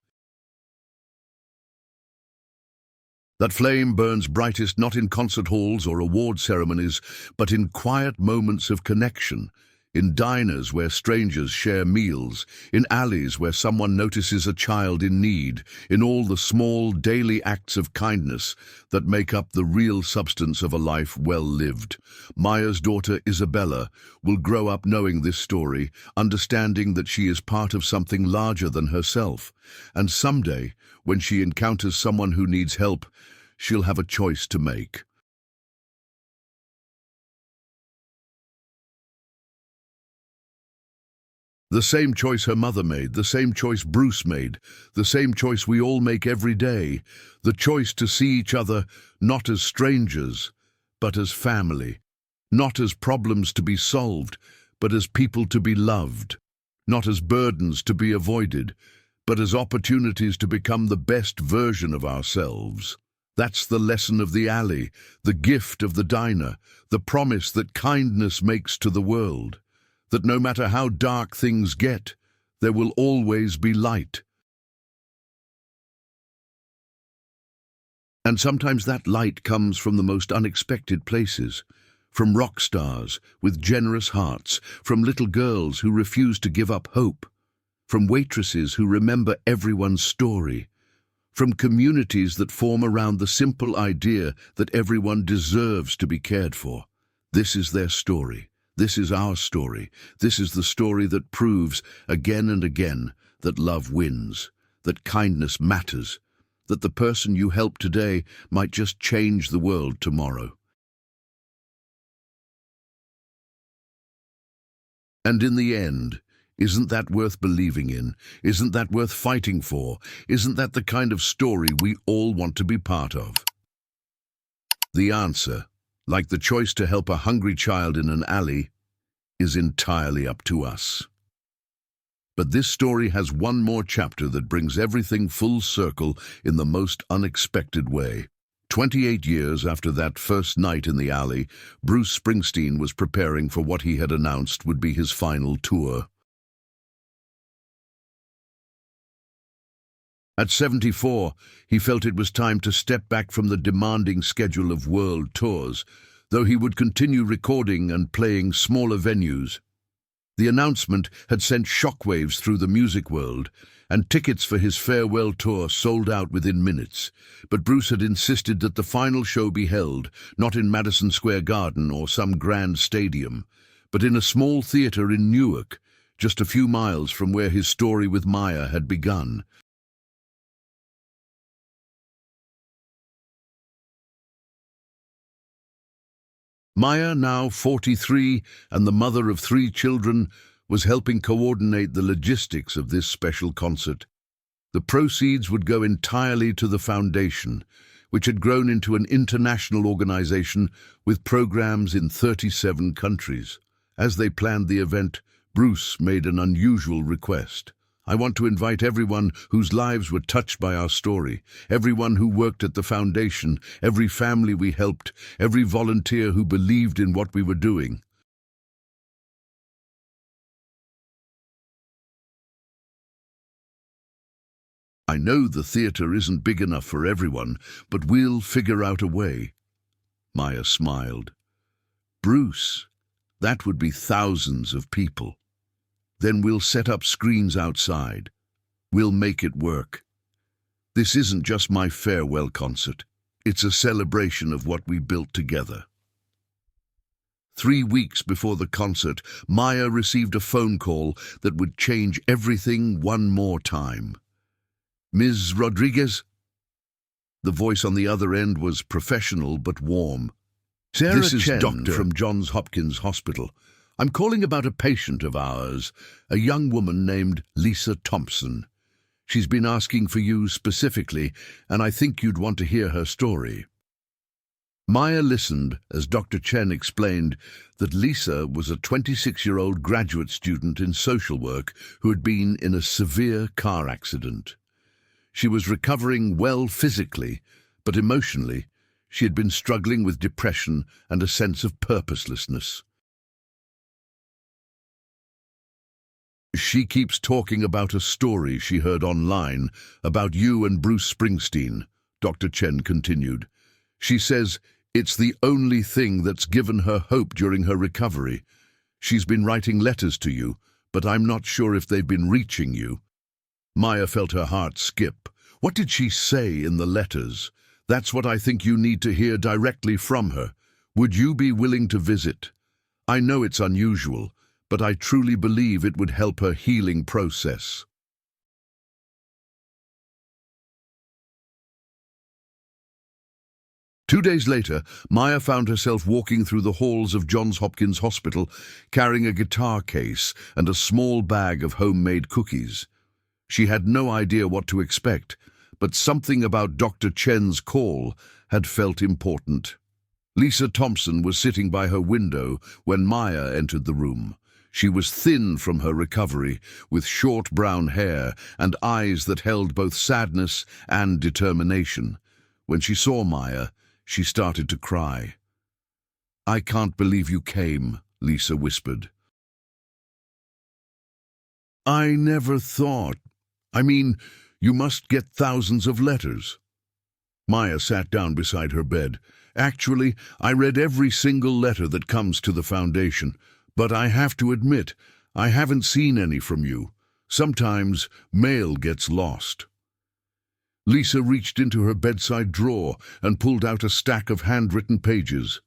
That flame burns brightest not in concert halls or award ceremonies, but in quiet moments of connection, in diners where strangers share meals, in alleys where someone notices a child in need, in all the small daily acts of kindness that make up the real substance of a life well lived. Maya's daughter Isabella will grow up knowing this story, understanding that she is part of something larger than herself, and someday, when she encounters someone who needs help, she'll have a choice to make. The same choice her mother made, the same choice Bruce made, the same choice we all make every day, the choice to see each other not as strangers, but as family, not as problems to be solved, but as people to be loved, not as burdens to be avoided, but as opportunities to become the best version of ourselves. That's the lesson of the alley, the gift of the diner, the promise that kindness makes to the world. That no matter how dark things get, there will always be light. And sometimes that light comes from the most unexpected places, from rock stars with generous hearts, from little girls who refuse to give up hope, from waitresses who remember everyone's story, from communities that form around the simple idea that everyone deserves to be cared for. This is their story. This is our story. This is the story that proves again and again that love wins, that kindness matters, that the person you help today might just change the world tomorrow. And in the end, isn't that worth believing in? Isn't that worth fighting for? Isn't that the kind of story we all want to be part of? The answer, like the choice to help a hungry child in an alley, is entirely up to us. But this story has one more chapter that brings everything full circle in the most unexpected way. 28 years after that first night in the alley, Bruce Springsteen was preparing for what he had announced would be his final tour. At 74, he felt it was time to step back from the demanding schedule of world tours, though he would continue recording and playing smaller venues. The announcement had sent shockwaves through the music world, and tickets for his farewell tour sold out within minutes. But Bruce had insisted that the final show be held, not in Madison Square Garden or some grand stadium, but in a small theater in Newark, just a few miles from where his story with Maya had begun. Maya, now 43 and the mother of 3 children, was helping coordinate the logistics of this special concert. The proceeds would go entirely to the foundation, which had grown into an international organization with programs in 37 countries. As they planned the event, Bruce made an unusual request. I want to invite everyone whose lives were touched by our story, everyone who worked at the foundation, every family we helped, every volunteer who believed in what we were doing. I know the theater isn't big enough for everyone, but we'll figure out a way. Maya smiled. Bruce, that would be thousands of people. Then we'll set up screens outside. We'll make it work. This isn't just my farewell concert. It's a celebration of what we built together. 3 weeks before the concert, Maya received a phone call that would change everything one more time. "Ms. Rodriguez?" The voice on the other end was professional but warm. "This is Doctor from Johns Hopkins Hospital. I'm calling about a patient of ours, a young woman named Lisa Thompson. She's been asking for you specifically, and I think you'd want to hear her story." Maya listened as Dr. Chen explained that Lisa was a 26-year-old graduate student in social work who had been in a severe car accident. She was recovering well physically, but emotionally, she had been struggling with depression and a sense of purposelessness. "She keeps talking about a story she heard online about you and Bruce Springsteen," Dr. Chen continued. "She says it's the only thing that's given her hope during her recovery. She's been writing letters to you, but I'm not sure if they've been reaching you." Maya felt her heart skip. What did she say in the letters? That's what I think you need to hear directly from her. Would you be willing to visit? I know it's unusual, but I truly believe it would help her healing process. Two days later, Maya found herself walking through the halls of Johns Hopkins Hospital, carrying a guitar case and a small bag of homemade cookies. She had no idea what to expect, but something about Dr. Chen's call had felt important. Lisa Thompson was sitting by her window when Maya entered the room. She was thin from her recovery, with short brown hair and eyes that held both sadness and determination. When she saw Maya, she started to cry. "I can't believe you came," Lisa whispered. "I never thought. You must get thousands of letters." Maya sat down beside her bed. "Actually, I read every single letter that comes to the foundation, but I have to admit, I haven't seen any from you. Sometimes mail gets lost." Lisa reached into her bedside drawer and pulled out a stack of handwritten pages.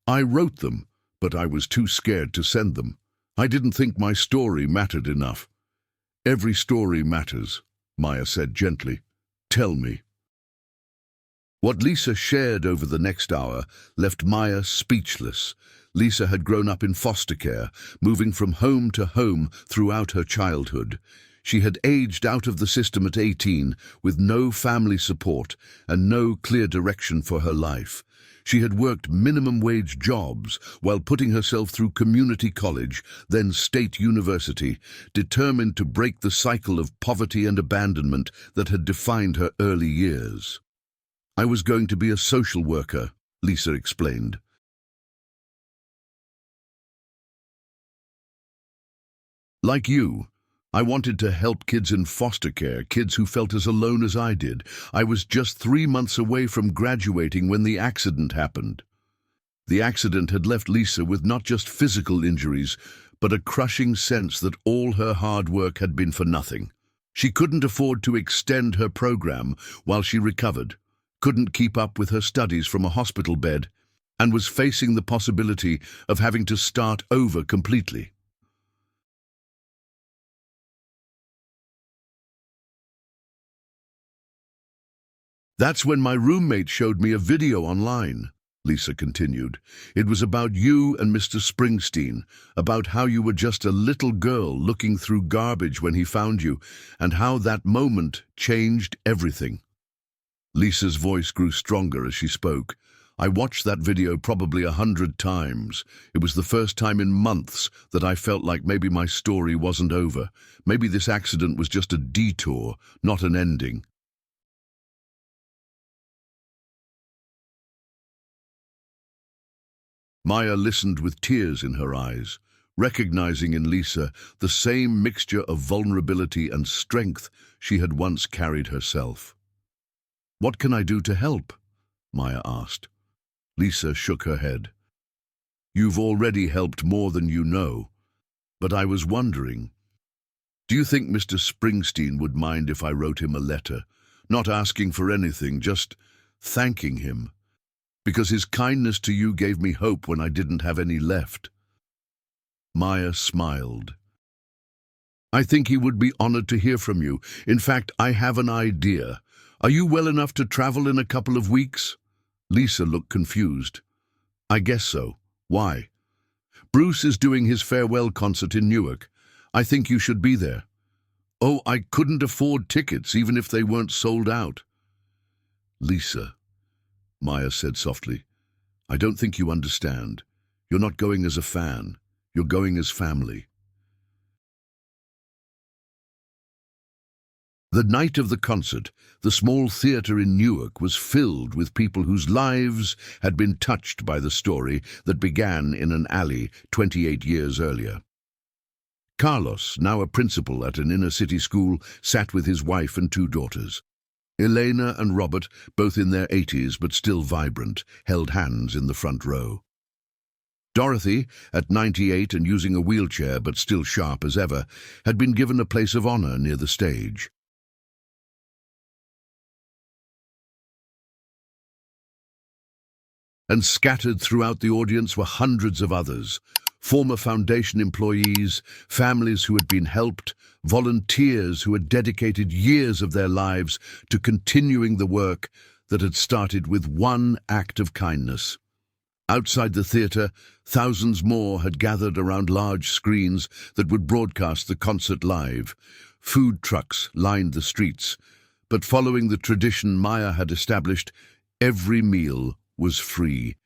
"I wrote them, but I was too scared to send them. I didn't think my story mattered enough." "Every story matters," Maya said gently. "Tell me." What Lisa shared over the next hour left Maya speechless. Lisa had grown up in foster care, moving from home to home throughout her childhood. She had aged out of the system at 18 with no family support and no clear direction for her life. She had worked minimum-wage jobs while putting herself through community college, then state university, determined to break the cycle of poverty and abandonment that had defined her early years. "I was going to be a social worker," Lisa explained. "Like you, I wanted to help kids in foster care, kids who felt as alone as I did. I was just 3 months away from graduating when the accident happened." The accident had left Lisa with not just physical injuries, but a crushing sense that all her hard work had been for nothing. She couldn't afford to extend her program while she recovered, couldn't keep up with her studies from a hospital bed, and was facing the possibility of having to start over completely. "That's when my roommate showed me a video online," Lisa continued. "It was about you and Mr. Springsteen, about how you were just a little girl looking through garbage when he found you, and how that moment changed everything." Lisa's voice grew stronger as she spoke. "I watched that video probably 100 times. It was the first time in months that I felt like maybe my story wasn't over. Maybe this accident was just a detour, not an ending." Maya listened with tears in her eyes, recognizing in Lisa the same mixture of vulnerability and strength she had once carried herself. "What can I do to help?" Maya asked. Lisa shook her head. "You've already helped more than you know, but I was wondering, do you think Mr. Springsteen would mind if I wrote him a letter? not asking for anything, just thanking him, because his kindness to you gave me hope when I didn't have any left." Maya smiled. "I think he would be honored to hear from you. In fact, I have an idea. Are you well enough to travel in a couple of weeks?" Lisa looked confused. "I guess so. Why?" "Bruce is doing his farewell concert in Newark. I think you should be there." "Oh, I couldn't afford tickets, even if they weren't sold out." "Lisa," Maya said softly, "I don't think you understand. You're not going as a fan. You're going as family." The night of the concert, the small theatre in Newark was filled with people whose lives had been touched by the story that began in an alley 28 years earlier. Carlos, now a principal at an inner-city school, sat with his wife and 2 daughters. Elena and Robert, both in their 80s but still vibrant, held hands in the front row. Dorothy, at 98 and using a wheelchair but still sharp as ever, had been given a place of honor near the stage. And scattered throughout the audience were hundreds of others, former foundation employees, families who had been helped, volunteers who had dedicated years of their lives to continuing the work that had started with one act of kindness. Outside the theatre, thousands more had gathered around large screens that would broadcast the concert live. Food trucks lined the streets, but following the tradition Maya had established, every meal was free.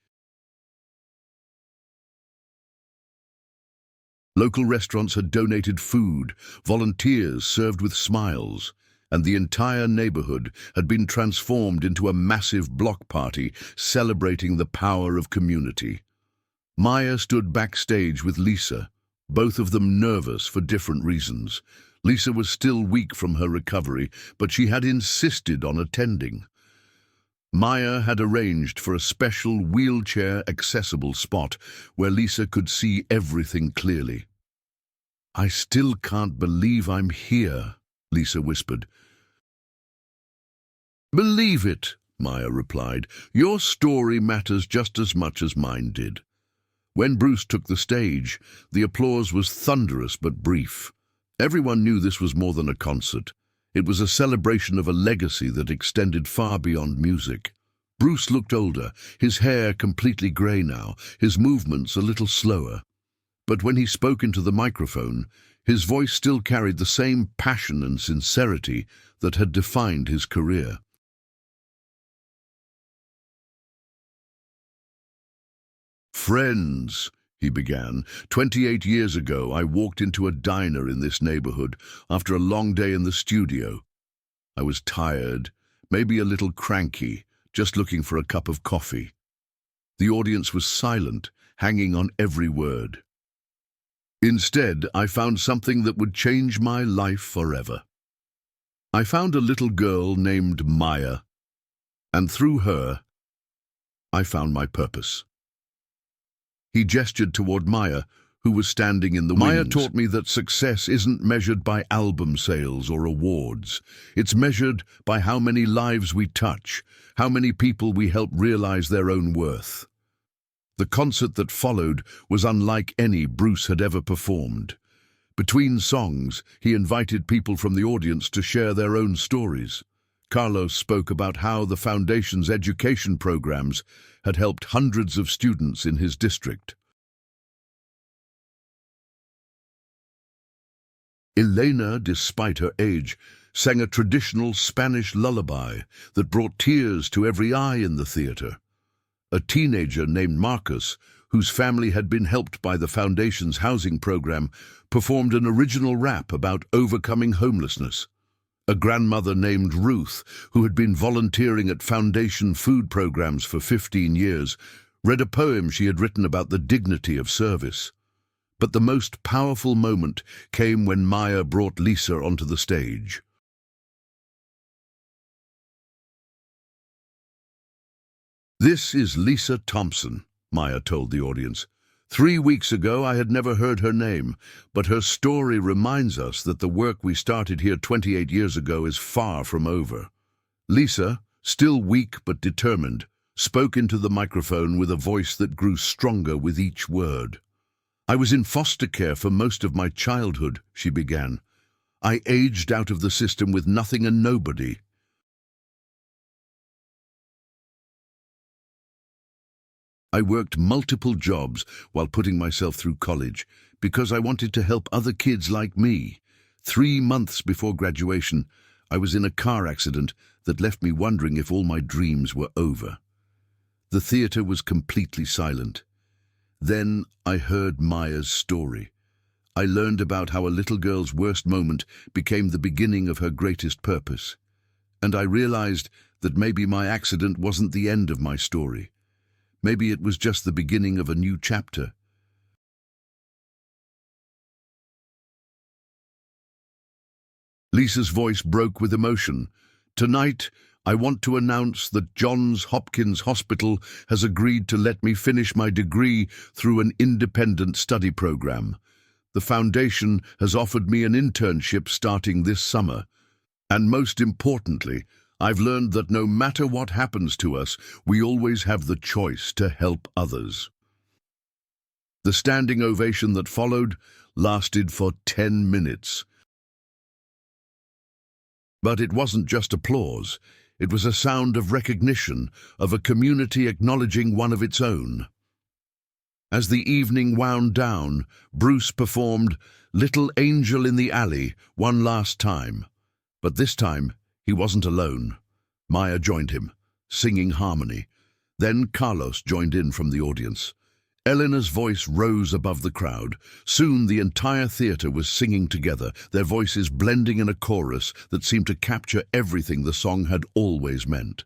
Local restaurants had donated food, volunteers served with smiles, and the entire neighborhood had been transformed into a massive block party celebrating the power of community. Maya stood backstage with Lisa, both of them nervous for different reasons. Lisa was still weak from her recovery, but she had insisted on attending. Maya had arranged for a special wheelchair-accessible spot where Lisa could see everything clearly. "I still can't believe I'm here," Lisa whispered. "Believe it," Maya replied. "Your story matters just as much as mine did." When Bruce took the stage, the applause was thunderous but brief. Everyone knew this was more than a concert. It was a celebration of a legacy that extended far beyond music. Bruce looked older, his hair completely grey now, his movements a little slower. But when he spoke into the microphone, his voice still carried the same passion and sincerity that had defined his career. "Friends," he began, 28 years ago I walked into a diner in this neighborhood after a long day in the studio. I was tired, maybe a little cranky, just looking for a cup of coffee. The audience was silent, hanging on every word. Instead, I found something that would change my life forever. I found a little girl named Maya, and through her, I found my purpose." He gestured toward Maya, who was standing in the wings. "Maya taught me that success isn't measured by album sales or awards. It's measured by how many lives we touch, how many people we help realize their own worth." The concert that followed was unlike any Bruce had ever performed. Between songs, he invited people from the audience to share their own stories. Carlos spoke about how the Foundation's education programs had helped hundreds of students in his district. Elena, despite her age, sang a traditional Spanish lullaby that brought tears to every eye in the theater. A teenager named Marcus, whose family had been helped by the Foundation's housing program, performed an original rap about overcoming homelessness. A grandmother named Ruth, who had been volunteering at Foundation food programs for 15 years, read a poem she had written about the dignity of service. But the most powerful moment came when Maya brought Lisa onto the stage. "This is Lisa Thompson," Maya told the audience. 3 weeks ago, I had never heard her name, but her story reminds us that the work we started here 28 years ago is far from over. Lisa, still weak but determined, spoke into the microphone with a voice that grew stronger with each word. "I was in foster care for most of my childhood," she began. "I aged out of the system with nothing and nobody. I worked multiple jobs while putting myself through college because I wanted to help other kids like me. 3 months before graduation, I was in a car accident that left me wondering if all my dreams were over." The theater was completely silent. Then I heard Maya's story. I learned about how a little girl's worst moment became the beginning of her greatest purpose. And I realized that maybe my accident wasn't the end of my story. Maybe it was just the beginning of a new chapter. Lisa's voice broke with emotion. "Tonight, I want to announce that Johns Hopkins Hospital has agreed to let me finish my degree through an independent study program. The foundation has offered me an internship starting this summer. And most importantly, I've learned that no matter what happens to us, we always have the choice to help others." The standing ovation that followed lasted for 10 minutes. But it wasn't just applause. It was a sound of recognition, of a community acknowledging one of its own. As the evening wound down, Bruce performed "Little Angel in the Alley" one last time. But this time, he wasn't alone. Maya joined him, singing harmony. Then Carlos joined in from the audience. Eleanor's voice rose above the crowd. Soon the entire theater was singing together, their voices blending in a chorus that seemed to capture everything the song had always meant.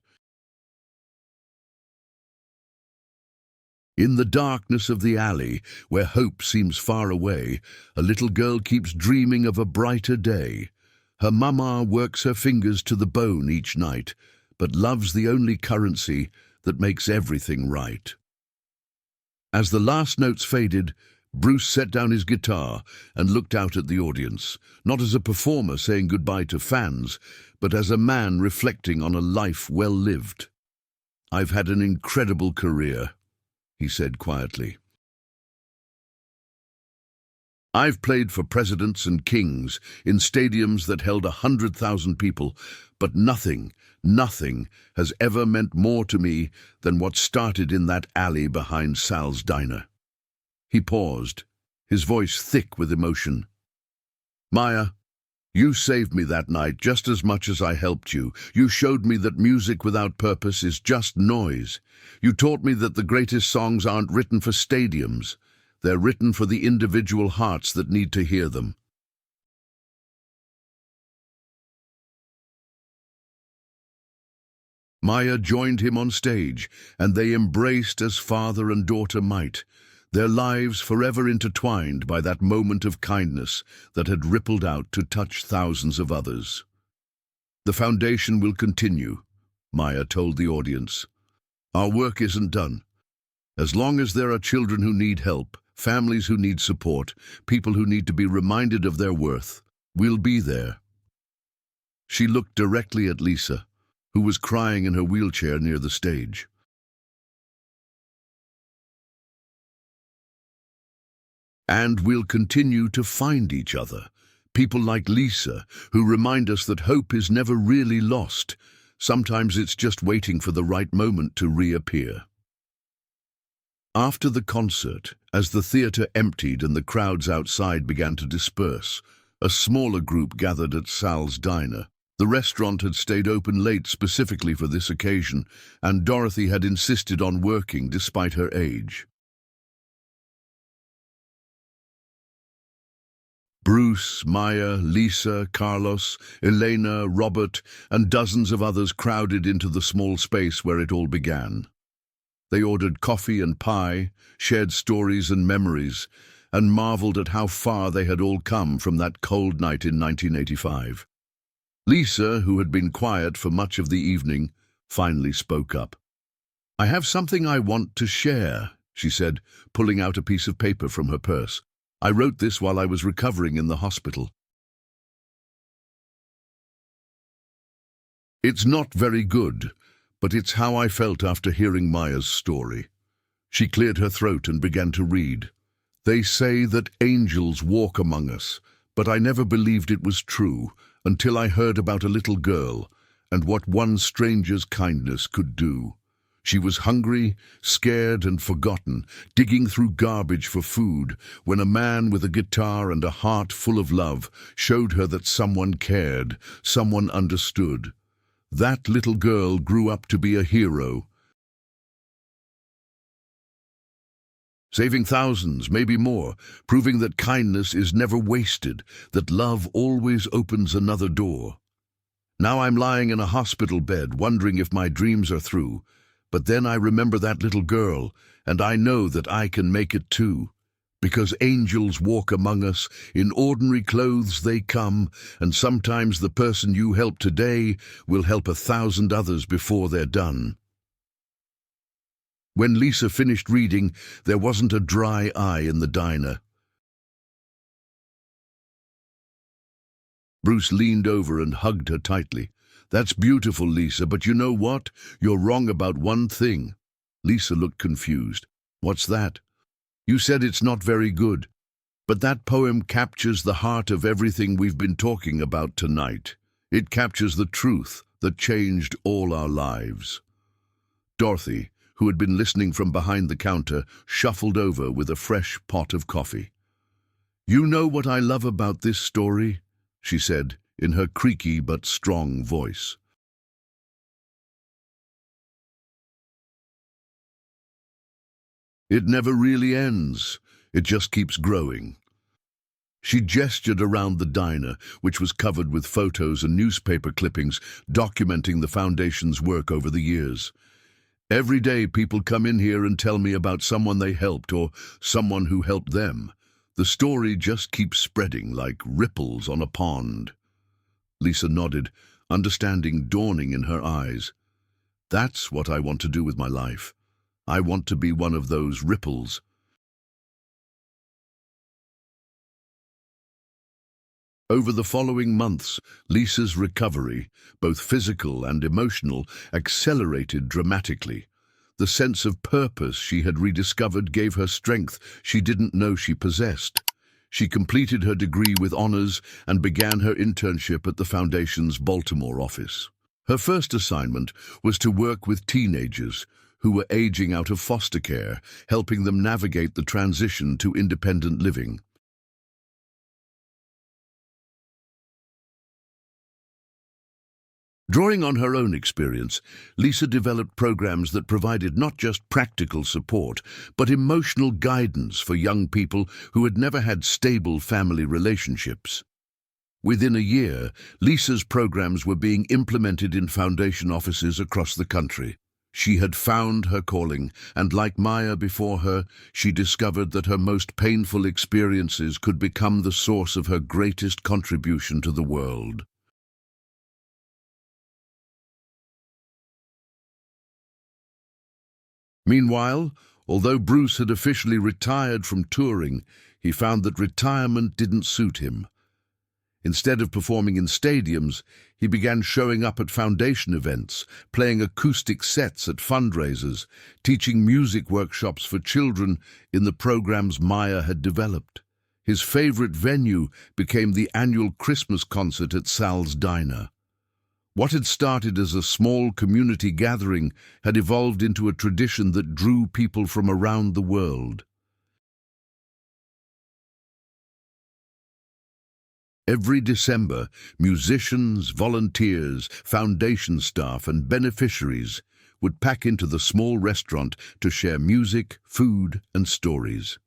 In the darkness of the alley, where hope seems far away, a little girl keeps dreaming of a brighter day. Her mama works her fingers to the bone each night, but love's the only currency that makes everything right. As the last notes faded, Bruce set down his guitar and looked out at the audience, not as a performer saying goodbye to fans, but as a man reflecting on a life well lived. "I've had an incredible career," he said quietly. "I've played for presidents and kings in stadiums that held 100,000 people, but nothing has ever meant more to me than what started in that alley behind Sal's diner." He paused, his voice thick with emotion. "Maya, you saved me that night just as much as I helped you. You showed me that music without purpose is just noise. You taught me that the greatest songs aren't written for stadiums. They're written for the individual hearts that need to hear them." Maya joined him on stage, and they embraced as father and daughter might, their lives forever intertwined by that moment of kindness that had rippled out to touch thousands of others. "The foundation will continue," Maya told the audience. "Our work isn't done. As long as there are children who need help, families who need support, people who need to be reminded of their worth, we'll be there." She looked directly at Lisa, who was crying in her wheelchair near the stage. "And we'll continue to find each other, people like Lisa, who remind us that hope is never really lost. Sometimes it's just waiting for the right moment to reappear." After the concert, as the theater emptied and the crowds outside began to disperse, a smaller group gathered at Sal's diner. The restaurant had stayed open late specifically for this occasion, and Dorothy had insisted on working despite her age. Bruce, Maya, Lisa, Carlos, Elena, Robert, and dozens of others crowded into the small space where it all began. They ordered coffee and pie, shared stories and memories, and marveled at how far they had all come from that cold night in 1985. Lisa, who had been quiet for much of the evening, finally spoke up. "I have something I want to share," she said, pulling out a piece of paper from her purse. "I wrote this while I was recovering in the hospital. It's not very good, but it's how I felt after hearing Maya's story. She cleared her throat and began to read. They say that angels walk among us, but I never believed it was true until I heard about a little girl and what one stranger's kindness could do. She was hungry, scared and forgotten, digging through garbage for food, when a man with a guitar and a heart full of love showed her that someone cared, someone understood. That little girl grew up to be a hero, saving thousands, maybe more, proving that kindness is never wasted, that love always opens another door. Now I'm lying in a hospital bed, wondering if my dreams are through. But then I remember that little girl, and I know that I can make it too. Because angels walk among us, in ordinary clothes they come, and sometimes the person you help today will help 1,000 others before they're done. When Lisa finished reading, there wasn't a dry eye in the diner. Bruce leaned over and hugged her tightly. That's beautiful, Lisa, but you know what? You're wrong about one thing. Lisa looked confused. What's that? You said it's not very good. But that poem captures the heart of everything we've been talking about tonight. It captures the truth that changed all our lives. Dorothy, who had been listening from behind the counter, shuffled over with a fresh pot of coffee. You know what I love about this story? She said, in her creaky but strong voice. It never really ends. It just keeps growing. She gestured around the diner, which was covered with photos and newspaper clippings documenting the Foundation's work over the years. Every day people come in here and tell me about someone they helped or someone who helped them. The story just keeps spreading like ripples on a pond. Lisa nodded, understanding dawning in her eyes. That's what I want to do with my life. I want to be one of those ripples. Over the following months, Lisa's recovery, both physical and emotional, accelerated dramatically. The sense of purpose she had rediscovered gave her strength she didn't know she possessed. She completed her degree with honors and began her internship at the Foundation's Baltimore office. Her first assignment was to work with teenagers who were aging out of foster care, helping them navigate the transition to independent living. Drawing on her own experience, Lisa developed programs that provided not just practical support, but emotional guidance for young people who had never had stable family relationships. Within a year, Lisa's programs were being implemented in Foundation offices across the country. She had found her calling, and like Maya before her, she discovered that her most painful experiences could become the source of her greatest contribution to the world. Meanwhile, although Bruce had officially retired from touring, he found that retirement didn't suit him. Instead of performing in stadiums, he began showing up at Foundation events, playing acoustic sets at fundraisers, teaching music workshops for children in the programs Maya had developed. His favorite venue became the annual Christmas concert at Sal's Diner. What had started as a small community gathering had evolved into a tradition that drew people from around the world. Every December, musicians, volunteers, Foundation staff, and beneficiaries would pack into the small restaurant to share music, food, and stories.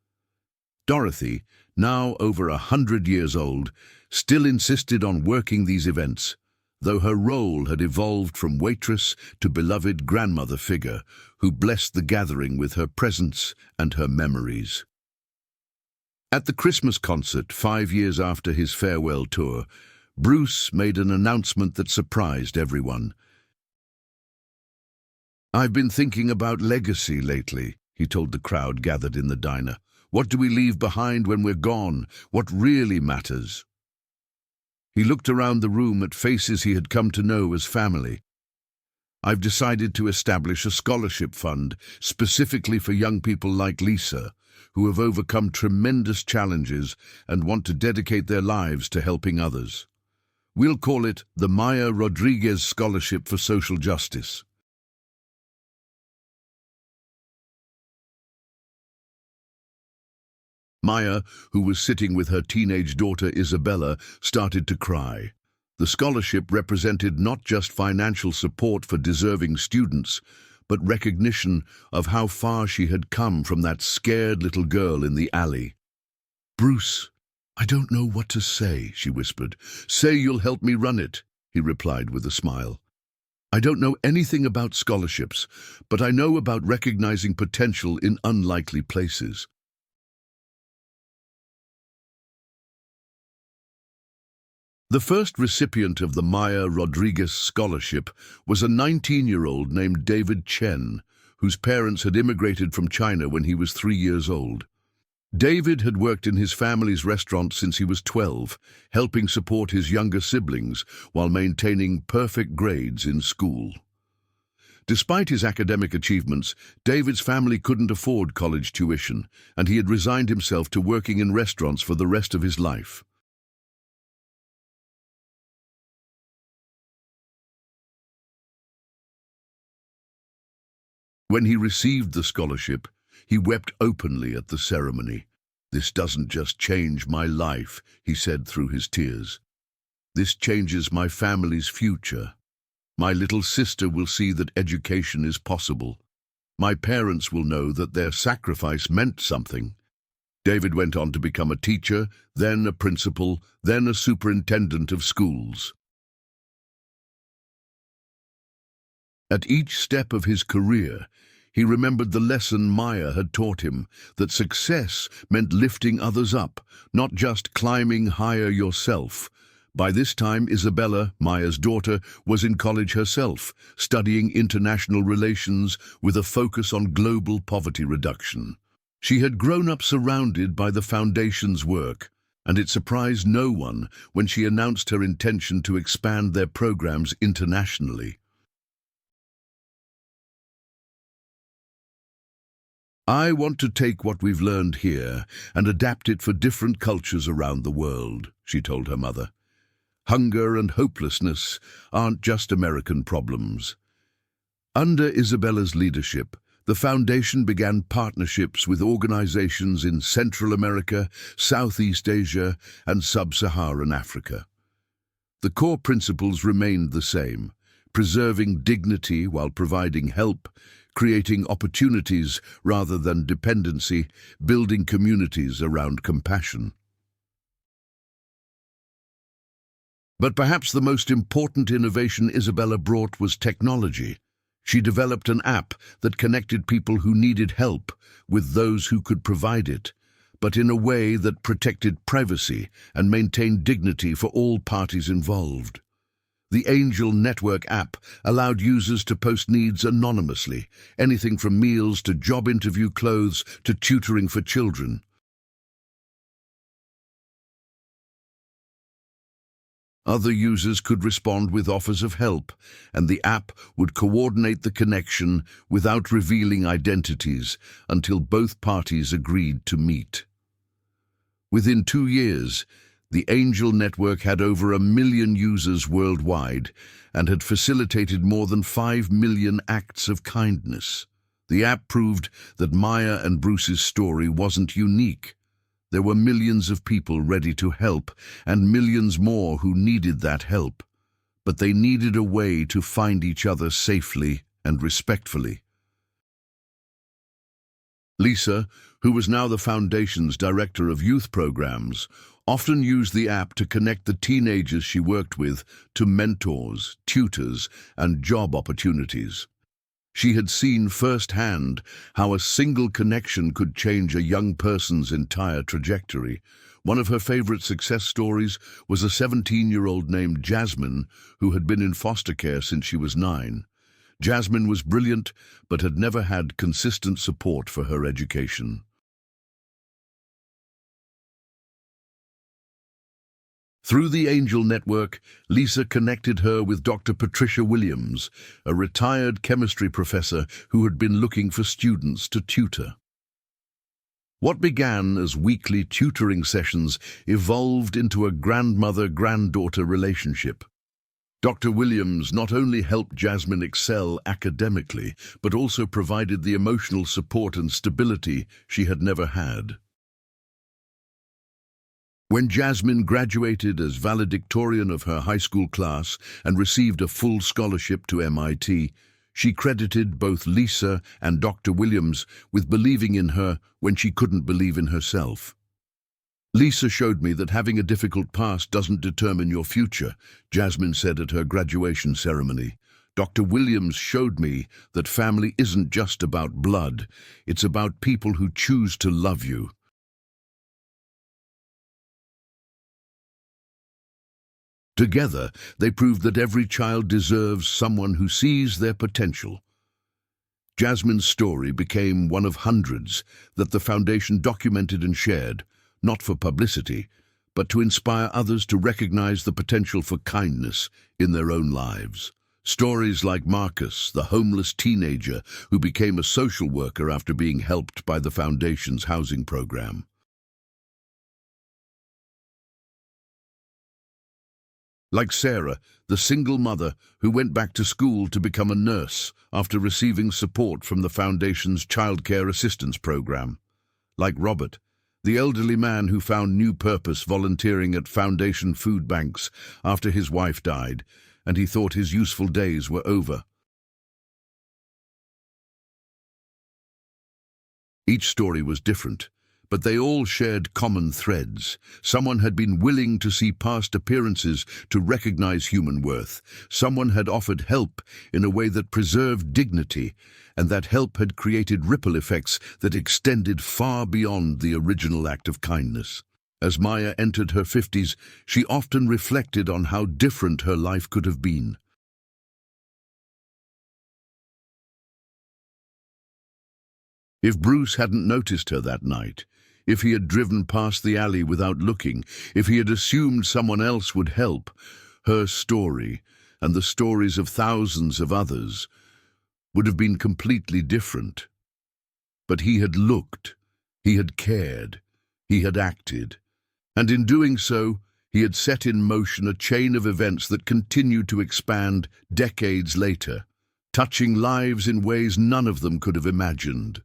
Dorothy, now over 100 years old, still insisted on working these events, though her role had evolved from waitress to beloved grandmother figure who blessed the gathering with her presence and her memories. At the Christmas concert 5 years after his farewell tour, Bruce made an announcement that surprised everyone. "I've been thinking about legacy lately," he told the crowd gathered in the diner. "What do we leave behind when we're gone? What really matters?" He looked around the room at faces he had come to know as family. I've decided to establish a scholarship fund specifically for young people like Lisa, who have overcome tremendous challenges and want to dedicate their lives to helping others. We'll call it the Maya Rodriguez Scholarship for Social Justice. Maya, who was sitting with her teenage daughter Isabella, started to cry. The scholarship represented not just financial support for deserving students, but recognition of how far she had come from that scared little girl in the alley. "Bruce, I don't know what to say," she whispered. "Say you'll help me run it," he replied with a smile. "I don't know anything about scholarships, but I know about recognizing potential in unlikely places." The first recipient of the Maya Rodriguez Scholarship was a 19-year-old named David Chen, whose parents had immigrated from China when he was 3 years old. David had worked in his family's restaurant since he was 12, helping support his younger siblings while maintaining perfect grades in school. Despite his academic achievements, David's family couldn't afford college tuition, and he had resigned himself to working in restaurants for the rest of his life. When he received the scholarship, he wept openly at the ceremony. "This doesn't just change my life," he said through his tears. "This changes my family's future. My little sister will see that education is possible. My parents will know that their sacrifice meant something." David went on to become a teacher, then a principal, then a superintendent of schools. At each step of his career, he remembered the lesson Maya had taught him, that success meant lifting others up, not just climbing higher yourself. By this time, Isabella, Maya's daughter, was in college herself, studying international relations with a focus on global poverty reduction. She had grown up surrounded by the Foundation's work, and it surprised no one when she announced her intention to expand their programs internationally. "I want to take what we've learned here and adapt it for different cultures around the world," she told her mother. "Hunger and hopelessness aren't just American problems." Under Isabella's leadership, the Foundation began partnerships with organizations in Central America, Southeast Asia, and Sub-Saharan Africa. The core principles remained the same: preserving dignity while providing help, creating opportunities rather than dependency, building communities around compassion. But perhaps the most important innovation Isabella brought was technology. She developed an app that connected people who needed help with those who could provide it, but in a way that protected privacy and maintained dignity for all parties involved. The Angel Network app allowed users to post needs anonymously, anything from meals to job interview clothes to tutoring for children. Other users could respond with offers of help, and the app would coordinate the connection without revealing identities until both parties agreed to meet. Within 2 years, the Angel Network had over 1 million users worldwide and had facilitated more than 5 million acts of kindness. The app proved that Maya and Bruce's story wasn't unique. There were millions of people ready to help and millions more who needed that help, but they needed a way to find each other safely and respectfully. Lisa, who was now the Foundation's Director of Youth Programs, often used the app to connect the teenagers she worked with to mentors, tutors, and job opportunities. She had seen firsthand how a single connection could change a young person's entire trajectory. One of her favorite success stories was a 17-year-old named Jasmine who had been in foster care since she was 9. Jasmine was brilliant, but had never had consistent support for her education. Through the Angel Network, Lisa connected her with Dr. Patricia Williams, a retired chemistry professor who had been looking for students to tutor. What began as weekly tutoring sessions evolved into a grandmother-granddaughter relationship. Dr. Williams not only helped Jasmine excel academically, but also provided the emotional support and stability she had never had. When Jasmine graduated as valedictorian of her high school class and received a full scholarship to MIT, she credited both Lisa and Dr. Williams with believing in her when she couldn't believe in herself. "Lisa showed me that having a difficult past doesn't determine your future," Jasmine said at her graduation ceremony. "Dr. Williams showed me that family isn't just about blood, it's about people who choose to love you." Together, they proved that every child deserves someone who sees their potential. Jasmine's story became one of hundreds that the Foundation documented and shared, not for publicity, but to inspire others to recognize the potential for kindness in their own lives. Stories like Marcus, the homeless teenager who became a social worker after being helped by the Foundation's housing program. Like Sarah, the single mother who went back to school to become a nurse after receiving support from the Foundation's childcare assistance program. Like Robert, the elderly man who found new purpose volunteering at Foundation food banks after his wife died, and he thought his useful days were over. Each story was different, but they all shared common threads. Someone had been willing to see past appearances to recognize human worth. Someone had offered help in a way that preserved dignity, and that help had created ripple effects that extended far beyond the original act of kindness. As Maya entered her 50s, she often reflected on how different her life could have been. If Bruce hadn't noticed her that night, if he had driven past the alley without looking, if he had assumed someone else would help, her story, and the stories of thousands of others, would have been completely different. But he had looked, he had cared, he had acted, and in doing so, he had set in motion a chain of events that continued to expand decades later, touching lives in ways none of them could have imagined.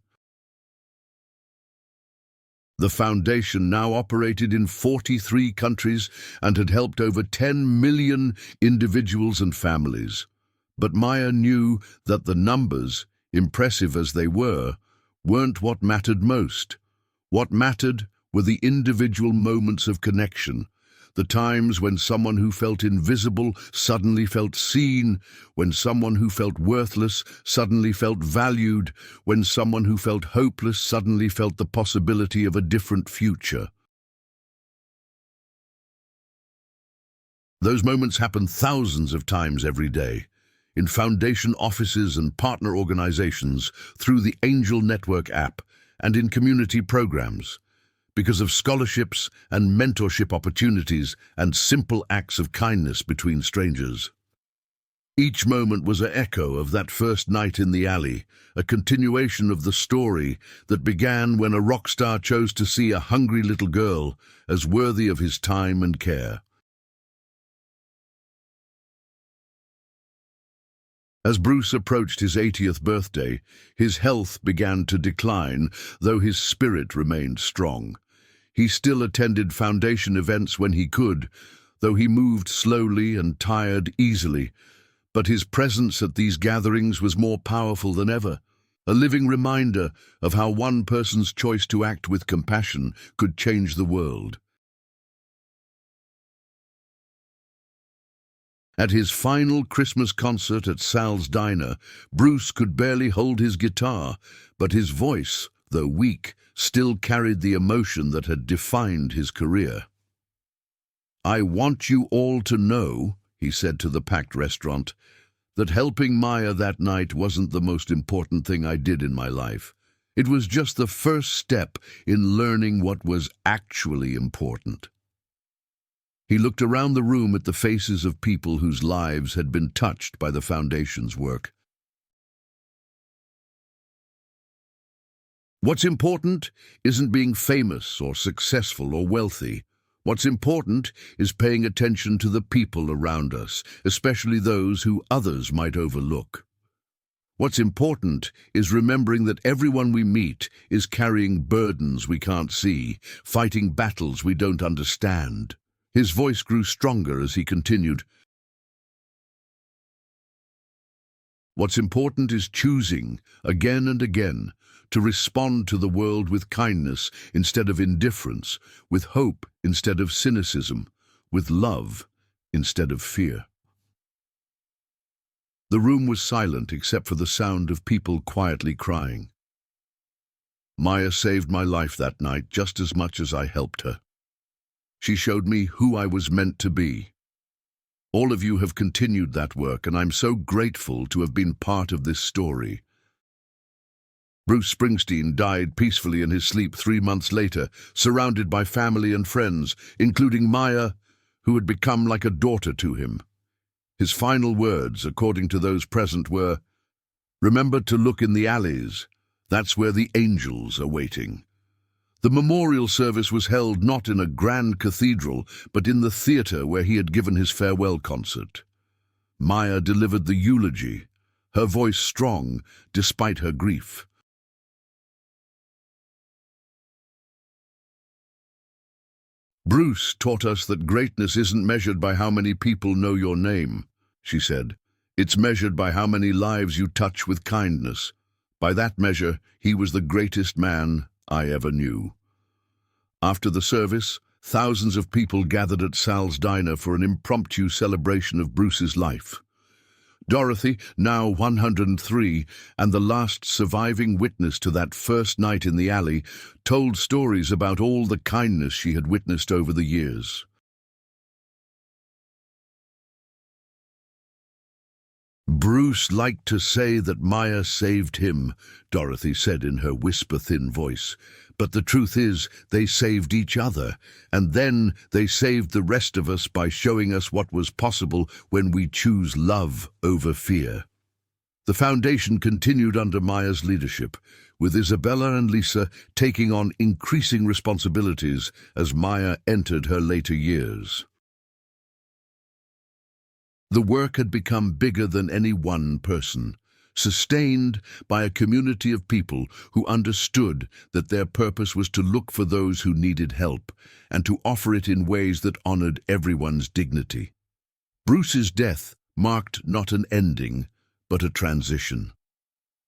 The Foundation now operated in 43 countries and had helped over 10 million individuals and families. But Maya knew that the numbers, impressive as they were, weren't what mattered most. What mattered were the individual moments of connection, the times when someone who felt invisible suddenly felt seen, when someone who felt worthless suddenly felt valued, when someone who felt hopeless suddenly felt the possibility of a different future. Those moments happen thousands of times every day, in Foundation offices and partner organizations, through the Angel Network app, and in community programs, because of scholarships and mentorship opportunities and simple acts of kindness between strangers. Each moment was an echo of that first night in the alley, a continuation of the story that began when a rock star chose to see a hungry little girl as worthy of his time and care. As Bruce approached his 80th birthday, his health began to decline, though his spirit remained strong. He still attended Foundation events when he could, though he moved slowly and tired easily. But his presence at these gatherings was more powerful than ever, a living reminder of how one person's choice to act with compassion could change the world. At his final Christmas concert at Sal's Diner, Bruce could barely hold his guitar, but his voice, though weak, still carried the emotion that had defined his career. "I want you all to know," he said to the packed restaurant, "that helping Maya that night wasn't the most important thing I did in my life. It was just the first step in learning what was actually important." He looked around the room at the faces of people whose lives had been touched by the Foundation's work. What's important isn't being famous or successful or wealthy. What's important is paying attention to the people around us, especially those who others might overlook. What's important is remembering that everyone we meet is carrying burdens we can't see, fighting battles we don't understand. His voice grew stronger as he continued. What's important is choosing, again and again, to respond to the world with kindness instead of indifference, with hope instead of cynicism, with love instead of fear. The room was silent except for the sound of people quietly crying. Maya saved my life that night just as much as I helped her. She showed me who I was meant to be. All of you have continued that work, and I'm so grateful to have been part of this story. Bruce Springsteen died peacefully in his sleep 3 months later, surrounded by family and friends, including Maya, who had become like a daughter to him. His final words, according to those present, were, "Remember to look in the alleys. That's where the angels are waiting." The memorial service was held not in a grand cathedral, but in the theater where he had given his farewell concert. Maya delivered the eulogy, her voice strong despite her grief. "Bruce taught us that greatness isn't measured by how many people know your name," she said. "It's measured by how many lives you touch with kindness. By that measure, he was the greatest man I ever knew." After the service, thousands of people gathered at Sal's diner for an impromptu celebration of Bruce's life. Dorothy, now 103, and the last surviving witness to that first night in the alley, told stories about all the kindness she had witnessed over the years. "Bruce liked to say that Maya saved him," Dorothy said in her whisper-thin voice. "But the truth is, they saved each other, and then they saved the rest of us by showing us what was possible when we choose love over fear." The Foundation continued under Maya's leadership, with Isabella and Lisa taking on increasing responsibilities as Maya entered her later years. The work had become bigger than any one person, sustained by a community of people who understood that their purpose was to look for those who needed help and to offer it in ways that honored everyone's dignity. Bruce's death marked not an ending, but a transition.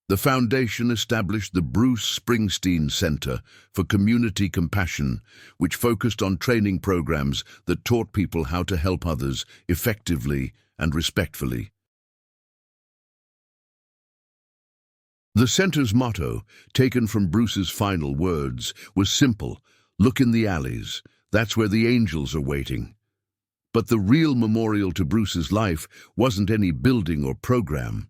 The Foundation established the Bruce Springsteen Center for Community Compassion, which focused on training programs that taught people how to help others effectively and respectfully. The center's motto, taken from Bruce's final words, was simple: "Look in the alleys. That's where the angels are waiting." But the real memorial to Bruce's life wasn't any building or program.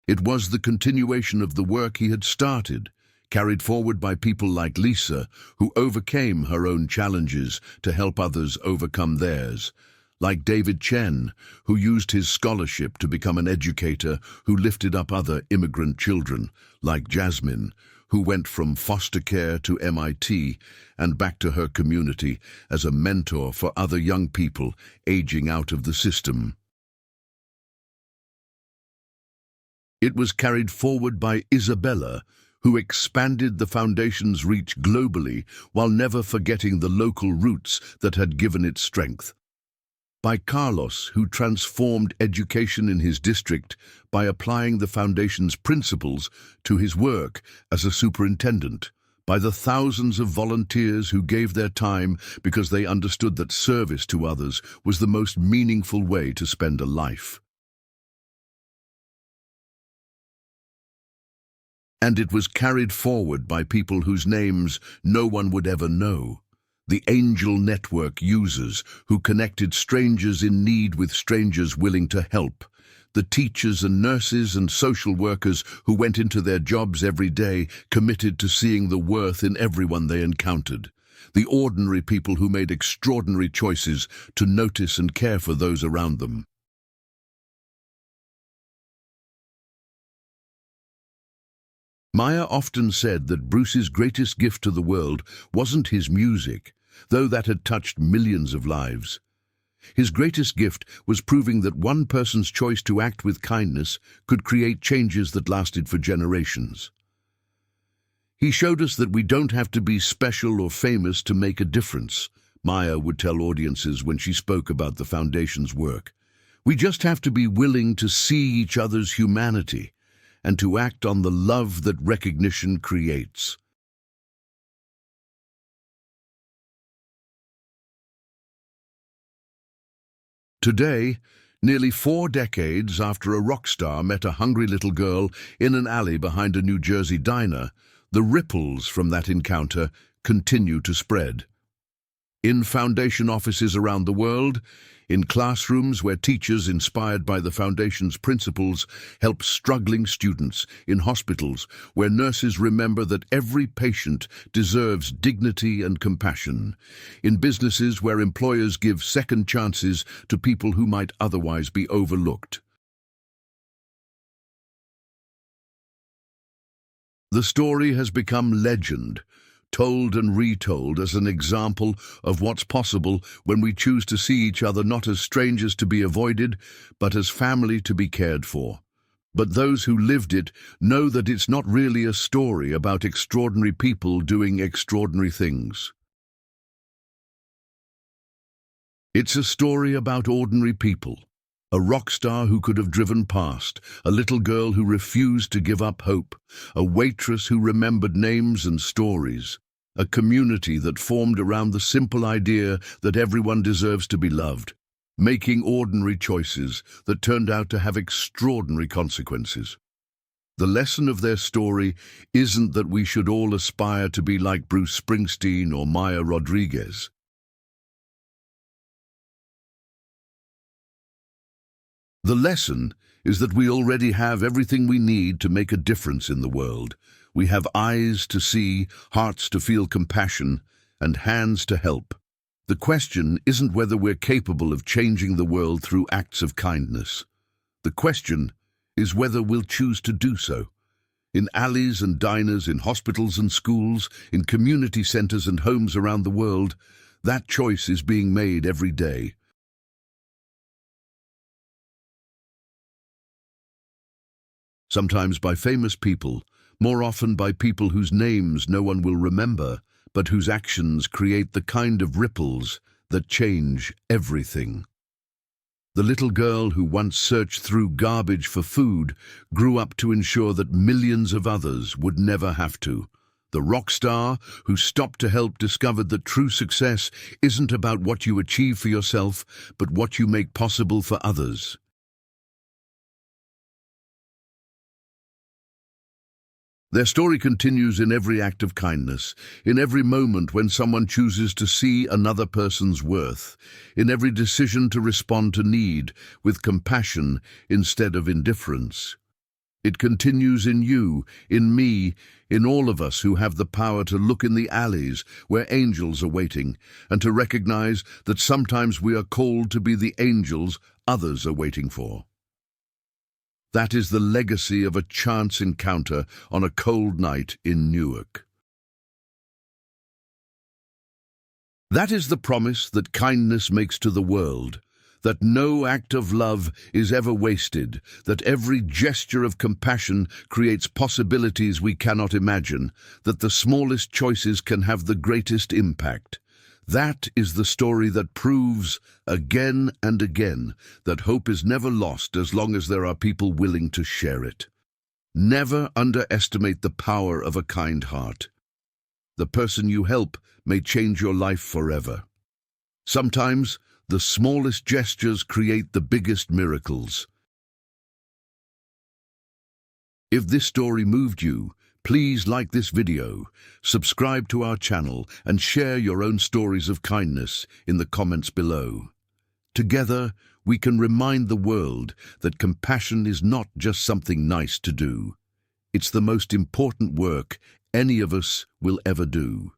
It was the continuation of the work he had started, carried forward by people like Lisa, who overcame her own challenges to help others overcome theirs, like David Chen, who used his scholarship to become an educator who lifted up other immigrant children, like Jasmine, who went from foster care to MIT and back to her community as a mentor for other young people aging out of the system. It was carried forward by Isabella, who expanded the Foundation's reach globally while never forgetting the local roots that had given it strength. By Carlos, who transformed education in his district by applying the Foundation's principles to his work as a superintendent. By the thousands of volunteers who gave their time because they understood that service to others was the most meaningful way to spend a life. And it was carried forward by people whose names no one would ever know. The Angel Network users who connected strangers in need with strangers willing to help. The teachers and nurses and social workers who went into their jobs every day, committed to seeing the worth in everyone they encountered. the ordinary people who made extraordinary choices to notice and care for those around them. Maya often said that Bruce's greatest gift to the world wasn't his music, though that had touched millions of lives. His greatest gift was proving that one person's choice to act with kindness could create changes that lasted for generations. He showed us that we don't have to be special or famous to make a difference, Maya would tell audiences when she spoke about the Foundation's work. We just have to be willing to see each other's humanity and to act on the love that recognition creates. Today, nearly 4 decades after a rock star met a hungry little girl in an alley behind a New Jersey diner, the ripples from that encounter continue to spread. In Foundation offices around the world, in classrooms where teachers inspired by the Foundation's principles help struggling students, in hospitals where nurses remember that every patient deserves dignity and compassion, in businesses where employers give second chances to people who might otherwise be overlooked. The story has become legend, told and retold as an example of what's possible when we choose to see each other not as strangers to be avoided, but as family to be cared for. But those who lived it know that it's not really a story about extraordinary people doing extraordinary things. It's a story about ordinary people. A rock star who could have driven past, a little girl who refused to give up hope, a waitress who remembered names and stories, a community that formed around the simple idea that everyone deserves to be loved, making ordinary choices that turned out to have extraordinary consequences. The lesson of their story isn't that we should all aspire to be like Bruce Springsteen or Maya Rodriguez. The lesson is that we already have everything we need to make a difference in the world. We have eyes to see, hearts to feel compassion, and hands to help. The question isn't whether we're capable of changing the world through acts of kindness. The question is whether we'll choose to do so. In alleys and diners, in hospitals and schools, in community centers and homes around the world, that choice is being made every day. Sometimes by famous people, more often by people whose names no one will remember, but whose actions create the kind of ripples that change everything. The little girl who once searched through garbage for food grew up to ensure that millions of others would never have to. The rock star who stopped to help discovered that true success isn't about what you achieve for yourself, but what you make possible for others. Their story continues in every act of kindness, in every moment when someone chooses to see another person's worth, in every decision to respond to need with compassion instead of indifference. It continues in you, in me, in all of us who have the power to look in the alleys where angels are waiting, and to recognize that sometimes we are called to be the angels others are waiting for. That is the legacy of a chance encounter on a cold night in Newark. That is the promise that kindness makes to the world, that no act of love is ever wasted, that every gesture of compassion creates possibilities we cannot imagine, that the smallest choices can have the greatest impact. That is the story that proves, again and again, that hope is never lost as long as there are people willing to share it. Never underestimate the power of a kind heart. The person you help may change your life forever. Sometimes, the smallest gestures create the biggest miracles. If this story moved you, please like this video, subscribe to our channel, and share your own stories of kindness in the comments below. Together, we can remind the world that compassion is not just something nice to do. It's the most important work any of us will ever do.